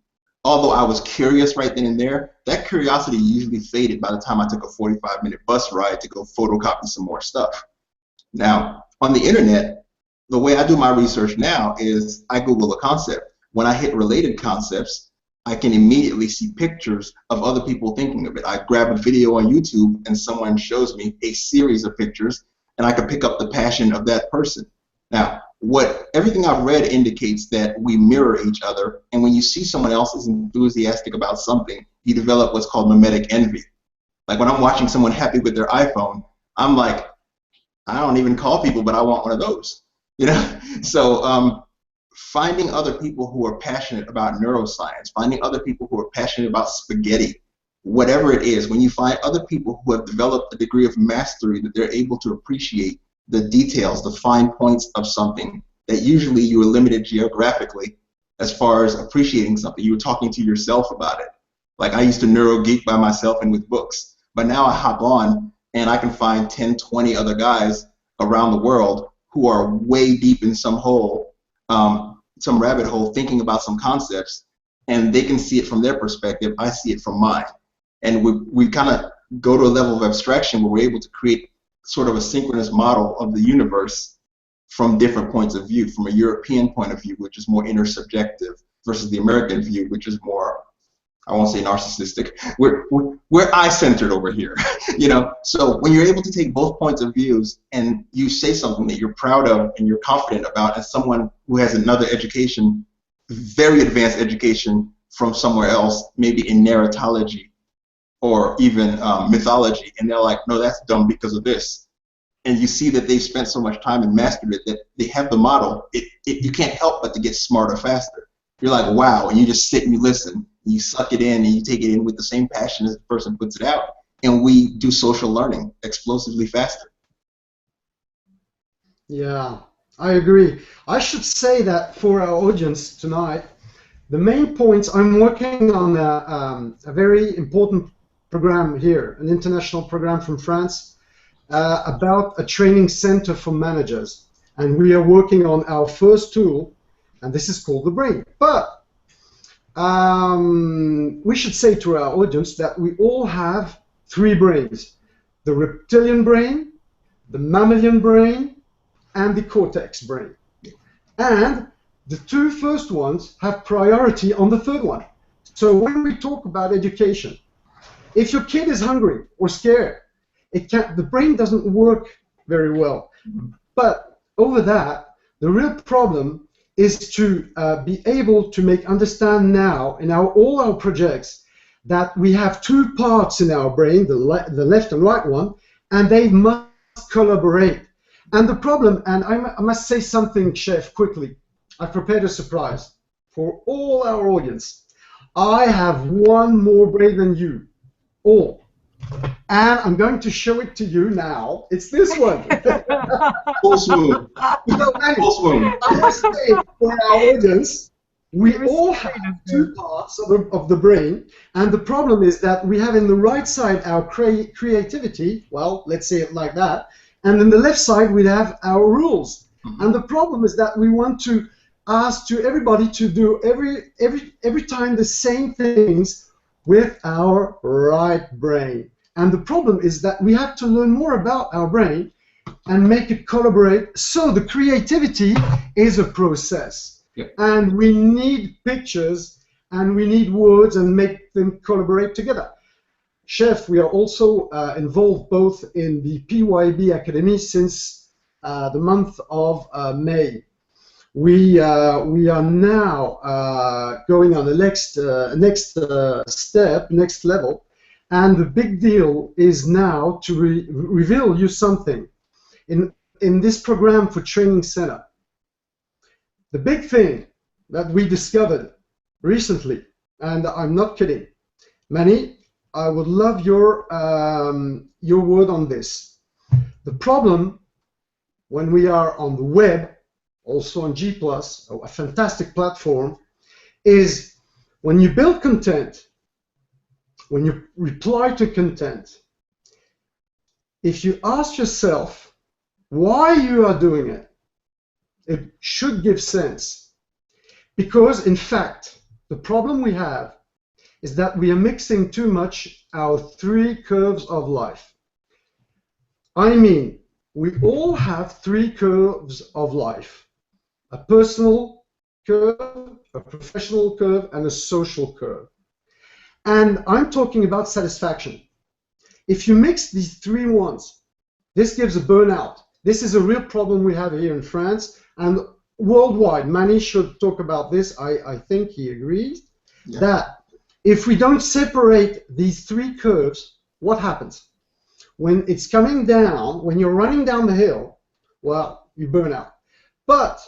although I was curious right then and there, that curiosity usually faded by the time I took a 45-minute bus ride to go photocopy some more stuff. Now, on the internet, the way I do my research now is I Google a concept. when I hit related concepts, I can immediately see pictures of other people thinking of it. I grab a video on YouTube and someone shows me a series of pictures, and I can pick up the passion of that person. Now, everything I've read indicates that we mirror each other, and when you see someone else is enthusiastic about something, you develop what's called mimetic envy. Like when I'm watching someone happy with their iPhone, I'm like, I don't even call people, but I want one of those. You know? So finding other people who are passionate about neuroscience, finding other people who are passionate about spaghetti, whatever it is, when you find other people who have developed a degree of mastery that they're able to appreciate the details, the fine points of something that usually you are limited geographically as far as appreciating something. You were talking to yourself about it. Like I used to neuro geek by myself and with books, but now I hop on and I can find 10, 20 other guys around the world who are way deep in some hole, some rabbit hole, thinking about some concepts, and they can see it from their perspective. I see it from mine. And we kind of go to a level of abstraction where we're able to create sort of a synchronous model of the universe from different points of view, from a European point of view, which is more intersubjective, versus the American view, which is more, I won't say narcissistic. We're eye-centered over here, you know. So when you're able to take both points of views and you say something that you're proud of and you're confident about, as someone who has another education, very advanced education from somewhere else, maybe in narratology or even mythology, and they're like, no, that's dumb because of this. And you see that they've spent so much time and mastered it that they have the model. You can't help but to get smarter faster. You're like, wow, and you just sit and you listen. You suck it in and you take it in with the same passion as the person puts it out. And we do social learning explosively faster. Yeah, I agree. I should say that for our audience tonight, the main points, I'm working on a very important program here, an international program from France, about a training center for managers. And we are working on our first tool, and this is called the brain. But we should say to our audience that we all have three brains: the reptilian brain, the mammalian brain, and the cortex brain. And the two first ones have priority on the third one. So when we talk about education, if your kid is hungry or scared, the brain doesn't work very well. But over that, the real problem is to be able to understand now in all our projects that we have two parts in our brain, the left and right one, and they must collaborate. And the problem, and I must say something, Chef, quickly. I've prepared a surprise for all our audience. I have one more brain than you, all. And I'm going to show it to you now. It's this one. Full swoon. Full swoon. I must say, for our audience, we all have two parts of the brain, and the problem is that we have in the right side our creativity, well, let's say it like that, and in the left side we have our rules. And the problem is that we want to ask to everybody to do every time the same things with our right brain. And the problem is that we have to learn more about our brain and make it collaborate. So the creativity is a process. Yep. And we need pictures and we need words and make them collaborate together. Chef, we are also involved both in the PYB Academy since the month of May. We are now going on the next level. And the big deal is now to reveal you something. In this program for Training Center, the big thing that we discovered recently, and I'm not kidding, Manny, I would love your word on this. The problem when we are on the web, also on G+, a fantastic platform, is when you build content, when you reply to content, if you ask yourself why you are doing it, it should give sense. Because, in fact, the problem we have is that we are mixing too much our three curves of life. I mean, we all have three curves of life: a personal, curve, a professional curve, and a social curve. And I'm talking about satisfaction. If you mix these three ones, this gives a burnout. This is a real problem we have here in France and worldwide. Manny should talk about this. I think he agrees that if we don't separate these three curves, what happens? When it's coming down, when you're running down the hill, well, you burn out. But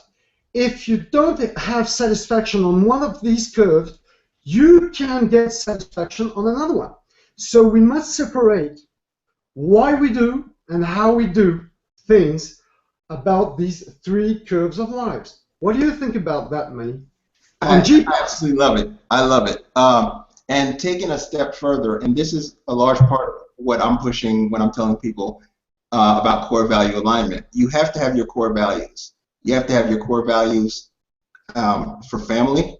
if you don't have satisfaction on one of these curves, you can get satisfaction on another one. So we must separate why we do and how we do things about these three curves of lives. What do you think about that, Manny? I absolutely love it. I love it. And taking a step further, and this is a large part of what I'm pushing when I'm telling people about core value alignment. You have to have your core values. You have to have your core values for family.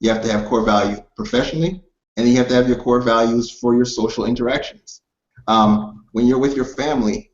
You have to have core value professionally, and you have to have your core values for your social interactions. When you're with your family,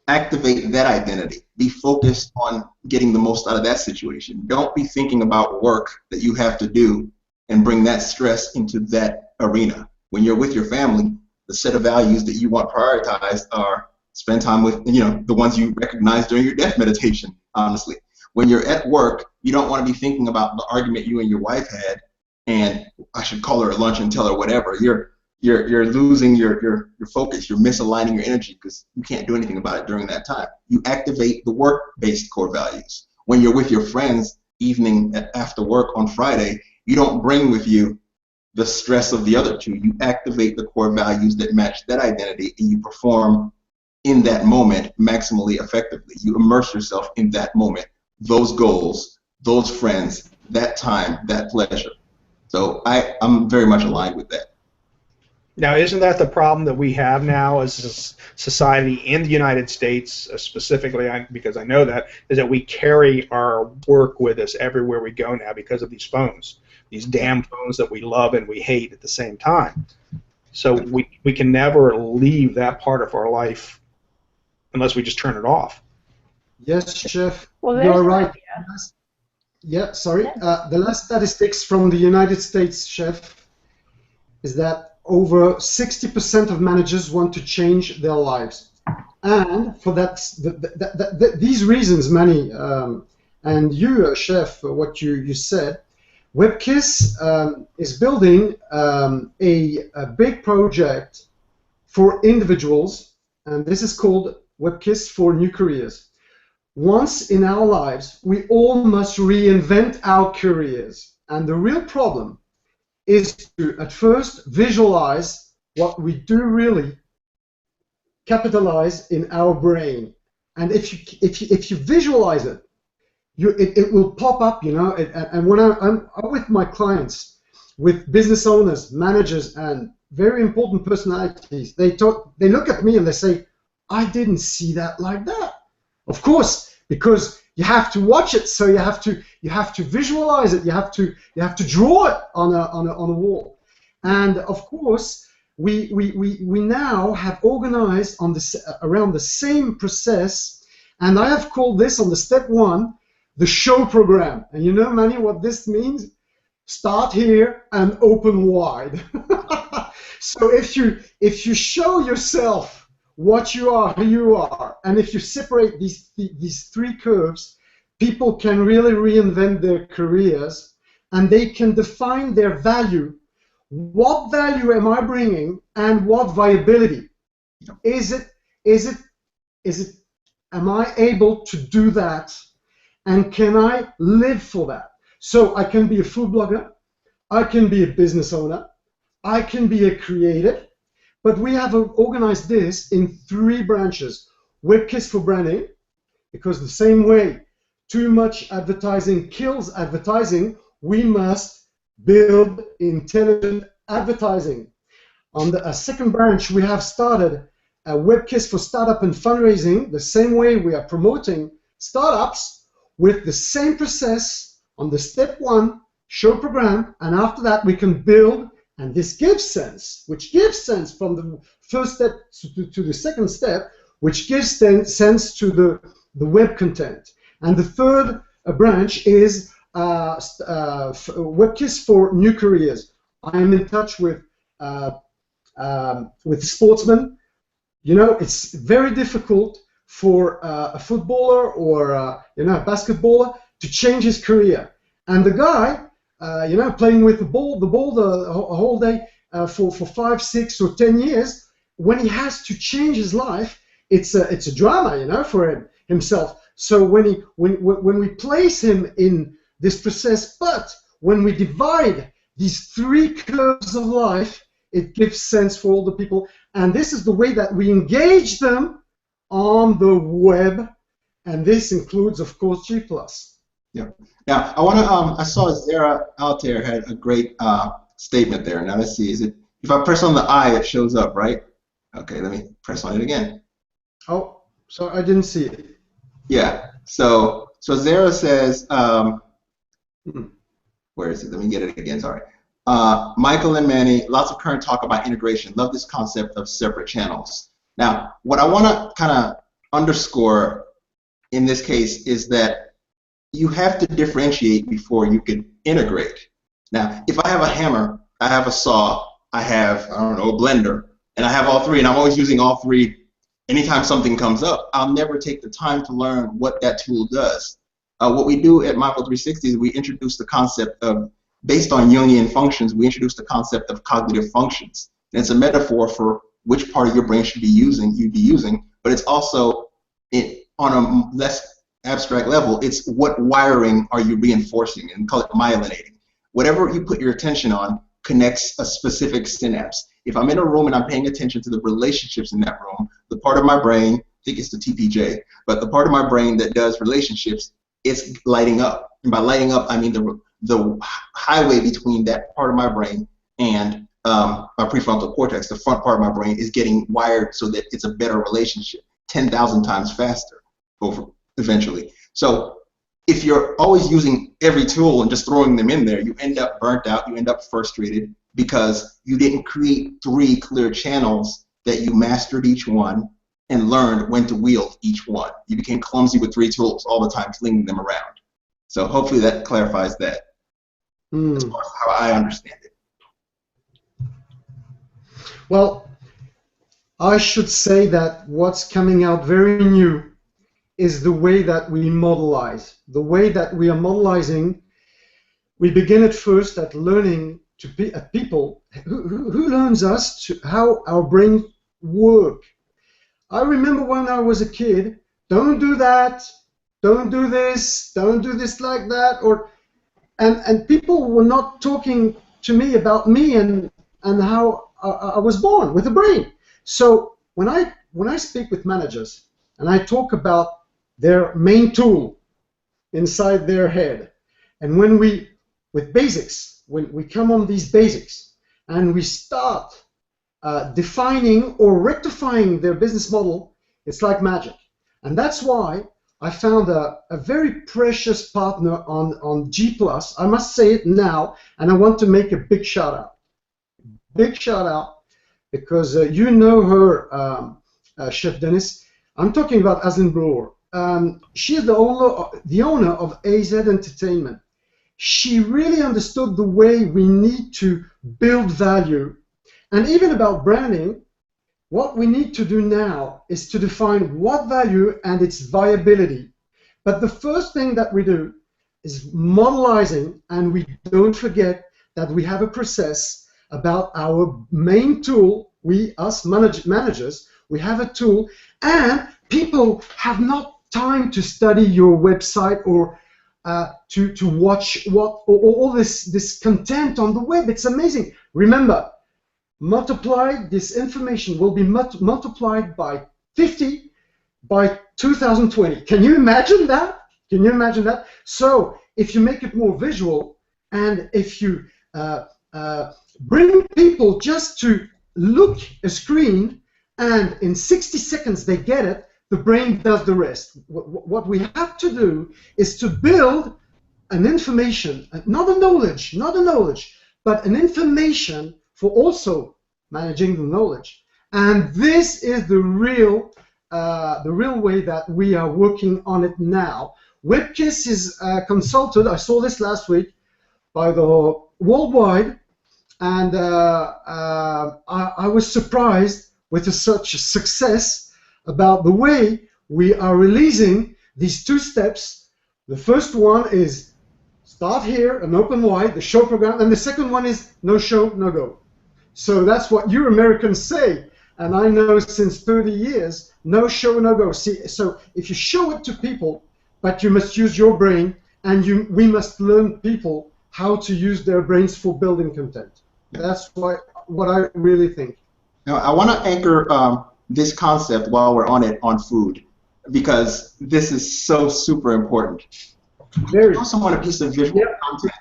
activate that identity. Be focused on getting the most out of that situation. Don't be thinking about work that you have to do and bring that stress into that arena. When you're with your family, the set of values that you want prioritized are spend time with, the ones you recognize during your death meditation, honestly. When you're at work, you don't want to be thinking about the argument you and your wife had and I should call her at lunch and tell her whatever. You're losing your focus. You're misaligning your energy because you can't do anything about it during that time. You activate the work-based core values. When you're with your friends evening after work on Friday, you don't bring with you the stress of the other two. You activate the core values that match that identity, and you perform in that moment maximally effectively. You immerse yourself in that moment, those goals, those friends, that time, that pleasure. So I'm very much aligned with that. Now, isn't that the problem that we have now as a society in the United States, specifically, because I know that, is that we carry our work with us everywhere we go now because of these phones, these damn phones that we love and we hate at the same time. So we can never leave that part of our life unless we just turn it off. Yes, Chef, Well, you're right. The last statistics from the United States, Chef, is that over 60% of managers want to change their lives. And for that, these reasons, Manny, and you, Chef, what you said, WebKiss is building a big project for individuals, and this is called WebKiss for New Careers. Once in our lives, we all must reinvent our careers. And the real problem is to, at first, visualize what we do really capitalize in our brain. And if you visualize it, it will pop up, and when I'm with my clients, with business owners, managers, and very important personalities, they look at me and they say, I didn't see that like that. Of course, because you have to watch it, so you have to visualize it. You have to draw it on a wall. And of course, we now have organized around the same process, and I have called this on the step 1 the show program. And you know, Manny, what this means? Start here and open wide. So if you show yourself what you are, who you are, and if you separate these three curves, people can really reinvent their careers, and they can define their value. What value am I bringing, and what viability? Am I able to do that, and can I live for that? So I can be a food blogger, I can be a business owner, I can be a creative, but we have organized this in 3 branches. WebKiss for branding, because the same way too much advertising kills advertising, we must build intelligent advertising. On the second branch, we have started a WebKiss for startup and fundraising, the same way we are promoting startups with the same process on the step 1 show program, and after that we can build. And this gives sense, which gives sense from the first step to the second step, which gives sense to the web content. And the third branch is WebKiss for new careers. I'm in touch with sportsmen. You know, it's very difficult for a footballer or a basketballer to change his career. And the guy, playing with the ball the whole day for 5, 6, or 10 years, when he has to change his life, it's a drama, for himself. So when we place him in this process, but when we divide these 3 curves of life, it gives sense for all the people. And this is the way that we engage them on the web, and this includes, of course, G+. Yeah. Now, I want to. I saw Zara out there had a great statement there. Now let's see. Is it if I press on the I, it shows up, right? Okay. Let me press on it again. Oh, so I didn't see it. Yeah. So Zara says. Where is it? Let me get it again. Sorry. Michael and Manny, lots of current talk about integration. Love this concept of separate channels. Now, what I want to kind of underscore in this case is that you have to differentiate before you can integrate. Now, if I have a hammer, I have a saw, I have, I don't know, a blender, and I have all 3, and I'm always using all 3 anytime something comes up, I'll never take the time to learn what that tool does. What we do at Mindful 360 is we introduce the concept of, based on Jungian functions, we introduce the concept of cognitive functions. And it's a metaphor for which part of your brain you'd be using, but it's also, on a less abstract level, it's what wiring are you reinforcing, and call it myelinating. Whatever you put your attention on connects a specific synapse. If I'm in a room and I'm paying attention to the relationships in that room, the part of my brain, I think it's the TPJ, but the part of my brain that does relationships, it's lighting up. And by lighting up, I mean the highway between that part of my brain and my prefrontal cortex, the front part of my brain, is getting wired so that it's a better relationship, 10,000 times faster eventually. So if you're always using every tool and just throwing them in there, you end up burnt out, you end up frustrated because you didn't create 3 clear channels that you mastered each one and learned when to wield each one. You became clumsy with 3 tools all the time, flinging them around. So hopefully that clarifies that as far as how I understand it. Well, I should say that what's coming out very new is the way that we modelize. The way that we are modelizing, we begin at first at learning to be at people who learns us to how our brain work. I remember when I was a kid, don't do that, don't do this like that, and people were not talking to me about me and how I was born with a brain. So when I speak with managers and I talk about their main tool inside their head, and when with basics, when we come on these basics and we start defining or rectifying their business model, it's like magic. And that's why I found a very precious partner on G+. I must say it now, and I want to make a big shout out. Big shout out, because you know her, Chef Dennis. I'm talking about Aslin Brewer. She is the owner of AZ Entertainment. She really understood the way we need to build value. And even about branding, what we need to do now is to define what value and its viability. But the first thing that we do is modelizing, and we don't forget that we have a process about our main tool. Us managers, we have a tool, and people have not time to study your website or to watch all this content on the web. It's amazing. Remember, this information will be multiplied by 50 by 2020. Can you imagine that? Can you imagine that? So if you make it more visual, and if you bring people just to look a screen, and in 60 seconds they get it, the brain does the rest. What we have to do is to build an information, not a knowledge, but an information for also managing the knowledge. And this is the real way that we are working on it now. WebKiss is consulted, I saw this last week, by the worldwide, and I was surprised with such a success about the way we are releasing these 2 steps. The first one is start here and open wide, the show program, and the second one is no show, no go. So that's what you Americans say, and I know since 30 years, no show, no go. See, so if you show it to people, but you must use your brain, and we must learn people how to use their brains for building content. That's what I really think. Now, I want to anchor this concept while we're on it on food, because this is so super important. Very. I also want a piece of visual content.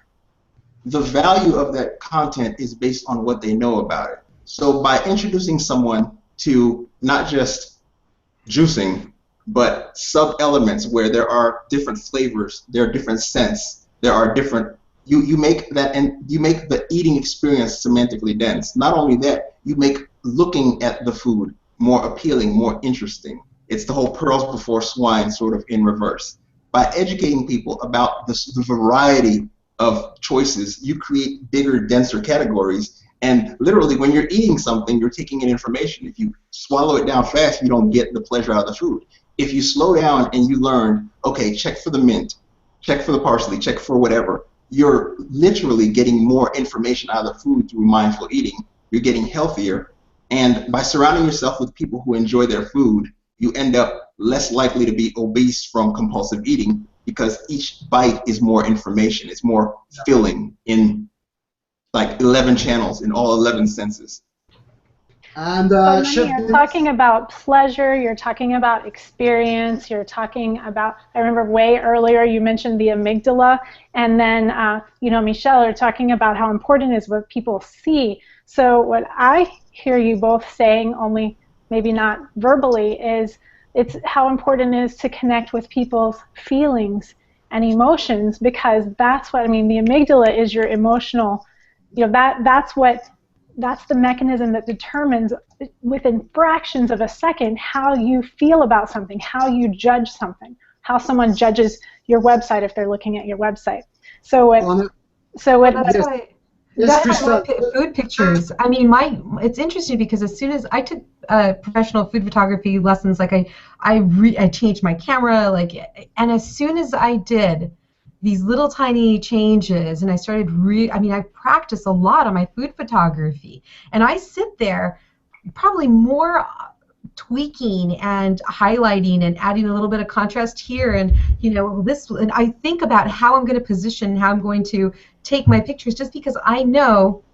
The value of that content is based on what they know about it. So by introducing someone to not just juicing, but sub-elements where there are different flavors, there are different scents, there are different, you make that, and you make the eating experience semantically dense. Not only that, you make looking at the food more appealing, more interesting. It's the whole pearls before swine sort of in reverse. By educating people about the variety of choices, you create bigger, denser categories. And literally, when you're eating something, you're taking in information. If you swallow it down fast, you don't get the pleasure out of the food. If you slow down and you learn, okay, check for the mint, check for the parsley, check for whatever, you're literally getting more information out of the food through mindful eating. You're getting healthier. And by surrounding yourself with people who enjoy their food, you end up less likely to be obese from compulsive eating, because each bite is more information. It's more filling in like 11 channels in all 11 senses. And you're talking about pleasure, you're talking about experience, you're talking about, I remember way earlier you mentioned the amygdala, and then, you know, Michel, you're talking about how important it is what people see. So what I hear you both saying, only maybe not verbally, is it's how important it is to connect with people's feelings and emotions, because that's what, I mean, the amygdala is your emotional, you know, that's the mechanism that determines within fractions of a second how you feel about something, how you judge something, how someone judges your website if they're looking at your website. So that's why. That's why food pictures. I mean, it's interesting because as soon as I took professional food photography lessons, like I changed my camera, like, and as soon as I did these little tiny changes, and I started I practice a lot on my food photography, and I sit there probably more tweaking and highlighting and adding a little bit of contrast here, and you know this, and I think about how I'm going to position, how I'm going to take my pictures, just because I know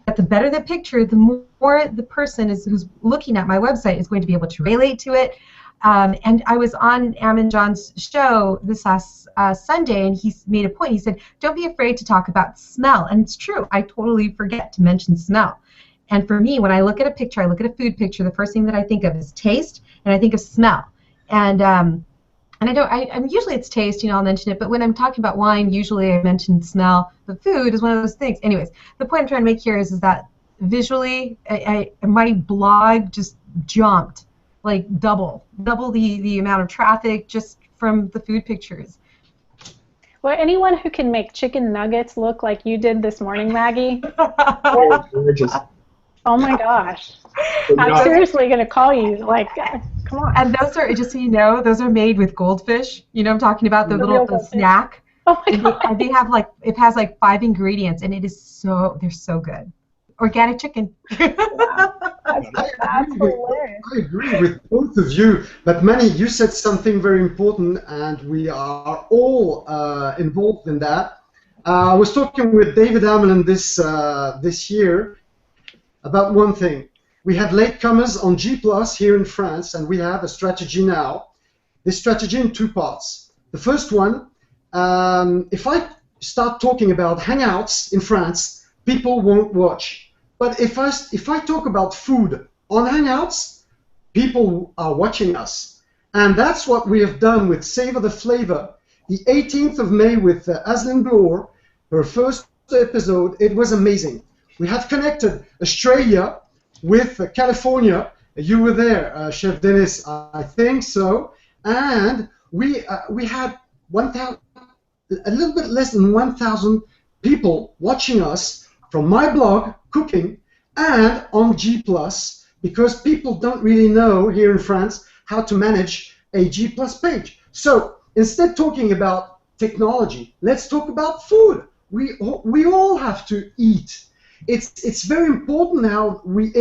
that the better the picture, the more the person who's looking at my website is going to be able to relate to it. And I was on Ammon John's show this last Sunday, and he made a point. He said, don't be afraid to talk about smell. And it's true. I totally forget to mention smell. And for me, when I look at a picture, I look at a food picture, the first thing that I think of is taste, and I think of smell. And usually it's taste, you know, I'll mention it, but when I'm talking about wine, usually I mention smell. But food is one of those things. Anyways, the point I'm trying to make here is that visually, my blog just jumped. Like double the amount of traffic just from the food pictures. Well, anyone who can make chicken nuggets look like you did this morning, Maggie. Oh my gosh. I'm seriously going to call you, like, come on. And those are, just so you know, those are made with goldfish. You know I'm talking about, the snack. Oh my God. And they have like, it has like 5 ingredients, and they're so good. Organic chicken. I agree with both of you, but Manny, you said something very important, and we are all involved in that. I was talking with David Hamelin this year about one thing. We have latecomers on G+ here in France, and we have a strategy now. This strategy in 2 parts. The first one, if I start talking about hangouts in France, people won't watch. But if I talk about food on Hangouts, people are watching us. And that's what we have done with Savor the Flavor. The 18th of May with Aslyn Bloor, her first episode, it was amazing. We have connected Australia with California. You were there, Chef Dennis, I think so. And we had 1,000, a little bit less than 1,000 people watching us from my blog, Cooking, and on G+, because people don't really know here in France how to manage a G+ page. So instead of talking about technology, let's talk about food. We all have to eat. It's very important how we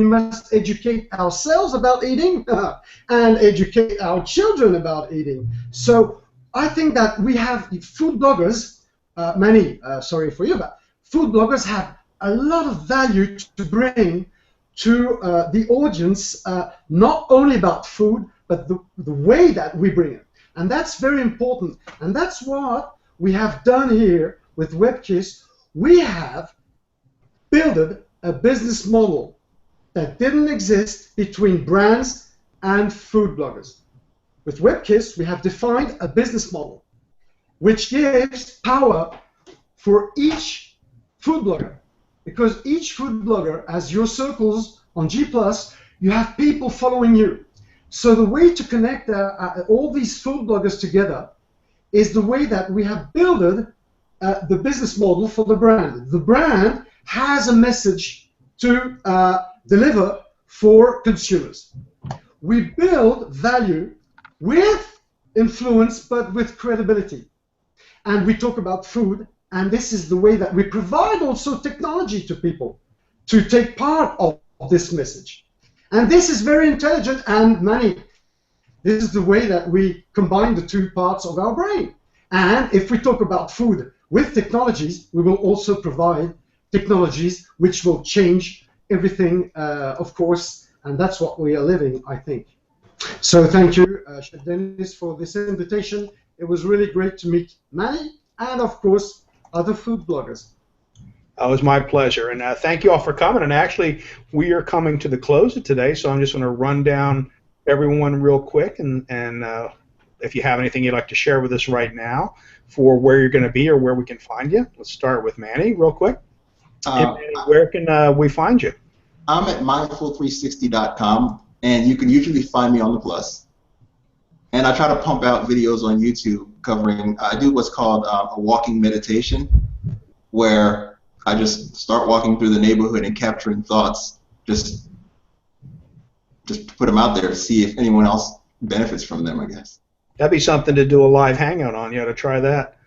must educate ourselves about eating and educate our children about eating. So I think that we have food bloggers, sorry for you, but food bloggers have a lot of value to bring to the audience, not only about food, but the way that we bring it. And that's very important. And that's what we have done here with WebKiss. We have built a business model that didn't exist between brands and food bloggers. With WebKiss, we have defined a business model which gives power for each food blogger. Because each food blogger, as your circles on G+, you have people following you. So the way to connect all these food bloggers together is the way that we have built the business model for the brand. The brand has a message to deliver for consumers. We build value with influence, but with credibility. And we talk about food, and this is the way that we provide also technology to people to take part of this message. And this is very intelligent and money. This is the way that we combine the two parts of our brain. And if we talk about food with technologies, we will also provide technologies which will change everything, of course, and that's what we are living, I think. So thank you, Chef Dennis, for this invitation. It was really great to meet Maggie and, of course, other food bloggers. It was my pleasure, and thank you all for coming. And actually, we are coming to the close of today, so I'm just going to run down everyone real quick, and if you have anything you'd like to share with us right now for where you're going to be or where we can find you. Let's start with Manny real quick. Manny, where can we find you? I'm at mindful360.com, and you can usually find me on the Plus. And I try to pump out videos on YouTube covering, I do what's called a walking meditation, where I just start walking through the neighborhood and capturing thoughts, just to put them out there to see if anyone else benefits from them, I guess. That'd be something to do a live hangout on. You ought to try that.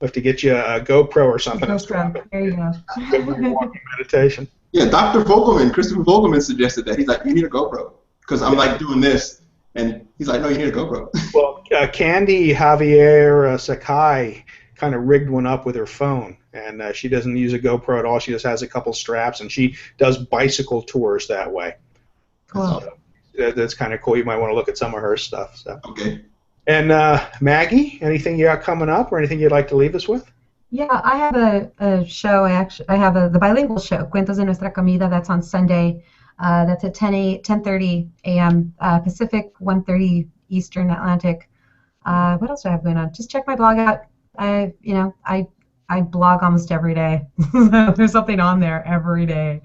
We have to get you a GoPro or something. GoPro. There you go. Walking meditation. Yeah, Dr. Vogelman, Christopher Vogelman suggested that. He's like, you need a GoPro. Because I'm like doing this, and he's like, no, you need a GoPro. Well, Candy Javier Sakai kind of rigged one up with her phone, and she doesn't use a GoPro at all. She just has a couple straps, and she does bicycle tours that way. Cool. So, that's kind of cool. You might want to look at some of her stuff. So. Okay. And Maggie, anything you got coming up, or anything you'd like to leave us with? Yeah, I have a show. I have the bilingual show, Cuentos de Nuestra Comida. That's on Sunday. That's at 10:30 a.m. Pacific, 1:30 Eastern Atlantic. What else do I have going on? Just check my blog out. I blog almost every day. There's something on there every day.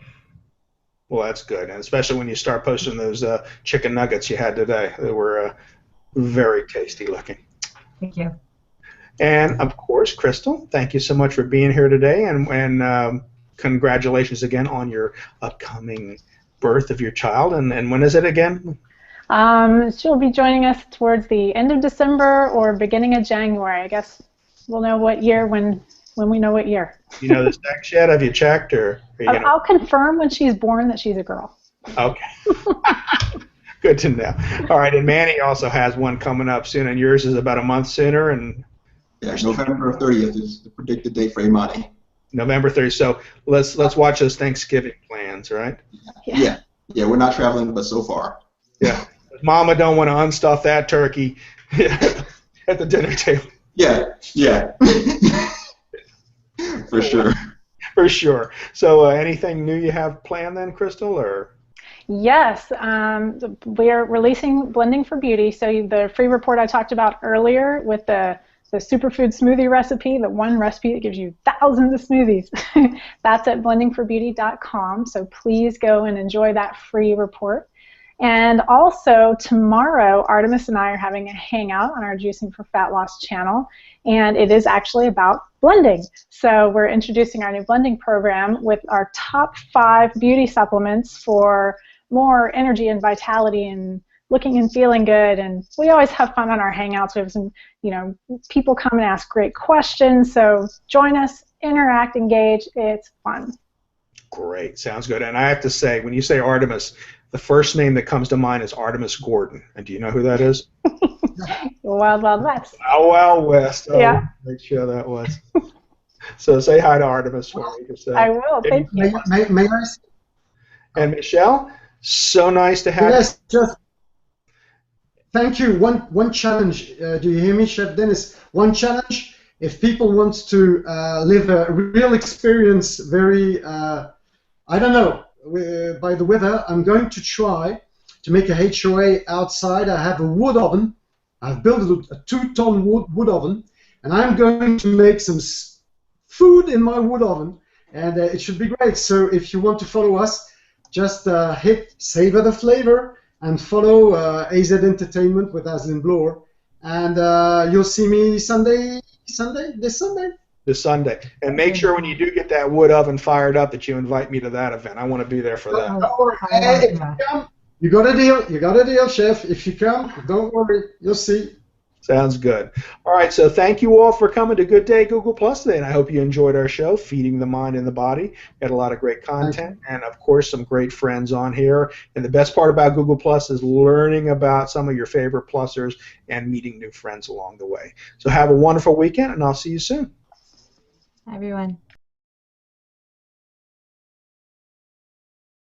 Well, that's good, and especially when you start posting those chicken nuggets you had today. They were very tasty looking. Thank you. And of course, Crystal, thank you so much for being here today, and congratulations again on your upcoming birth of your child. And when is it again? She'll be joining us towards the end of December or beginning of January. I guess we'll know what year when we know what year. You know the sex yet? Have you checked, or are you gonna... I'll confirm when she's born that she's a girl. Okay. Good to know. All right, and Manny also has one coming up soon, and yours is about a month sooner. And yeah, November 30th is the predicted date for Imani. November 30th. So let's watch those Thanksgiving plans, right? Yeah, we're not traveling, but so far. Yeah. Mama don't want to unstuff that turkey at the dinner table. Yeah. For sure. For sure. So anything new you have planned then, Crystal, or? Yes, we are releasing Blending for Beauty. So the free report I talked about earlier with the superfood smoothie recipe, the one recipe that gives you thousands of smoothies, that's at blendingforbeauty.com. So please go and enjoy that free report. And also tomorrow, Artemis and I are having a hangout on our Juicing for Fat Loss channel, and it is actually about blending. So we're introducing our new blending program with our top 5 beauty supplements for more energy and vitality and looking and feeling good. And we always have fun on our hangouts. We have some, people come and ask great questions. So join us, interact, engage. It's fun. Great. Sounds good. And I have to say, when you say Artemis, the first name that comes to mind is Artemis Gordon. And do you know who that is? Wild Wild West. Oh, Wild West. Oh, yeah. Make sure that was. So say hi to Artemis for me. I will. Thank you. May I? And Michel, so nice to have you. Yes, just thank you. One challenge. Do you hear me, Chef Dennis? One challenge. If people want to live a real experience, very, I don't know, by the weather, I'm going to try to make a HOA outside. I have a wood oven. I've built a 2-ton wood oven, and I'm going to make some food in my wood oven, and it should be great. So if you want to follow us, just hit Savor the Flavor and follow AZ Entertainment with Aslin Bloor, and you'll see me this Sunday. This Sunday. And make sure when you do get that wood oven fired up that you invite me to that event. I want to be there for that. Don't worry. Hey, if you come, you got a deal. You got a deal, Chef. If you come, don't worry. You'll see. Sounds good. All right, so thank you all for coming to Good Day Google Plus today, and I hope you enjoyed our show, Feeding the Mind and the Body. We had a lot of great content, and of course some great friends on here. And the best part about Google Plus is learning about some of your favorite plussers and meeting new friends along the way. So have a wonderful weekend, and I'll see you soon. Hi, everyone.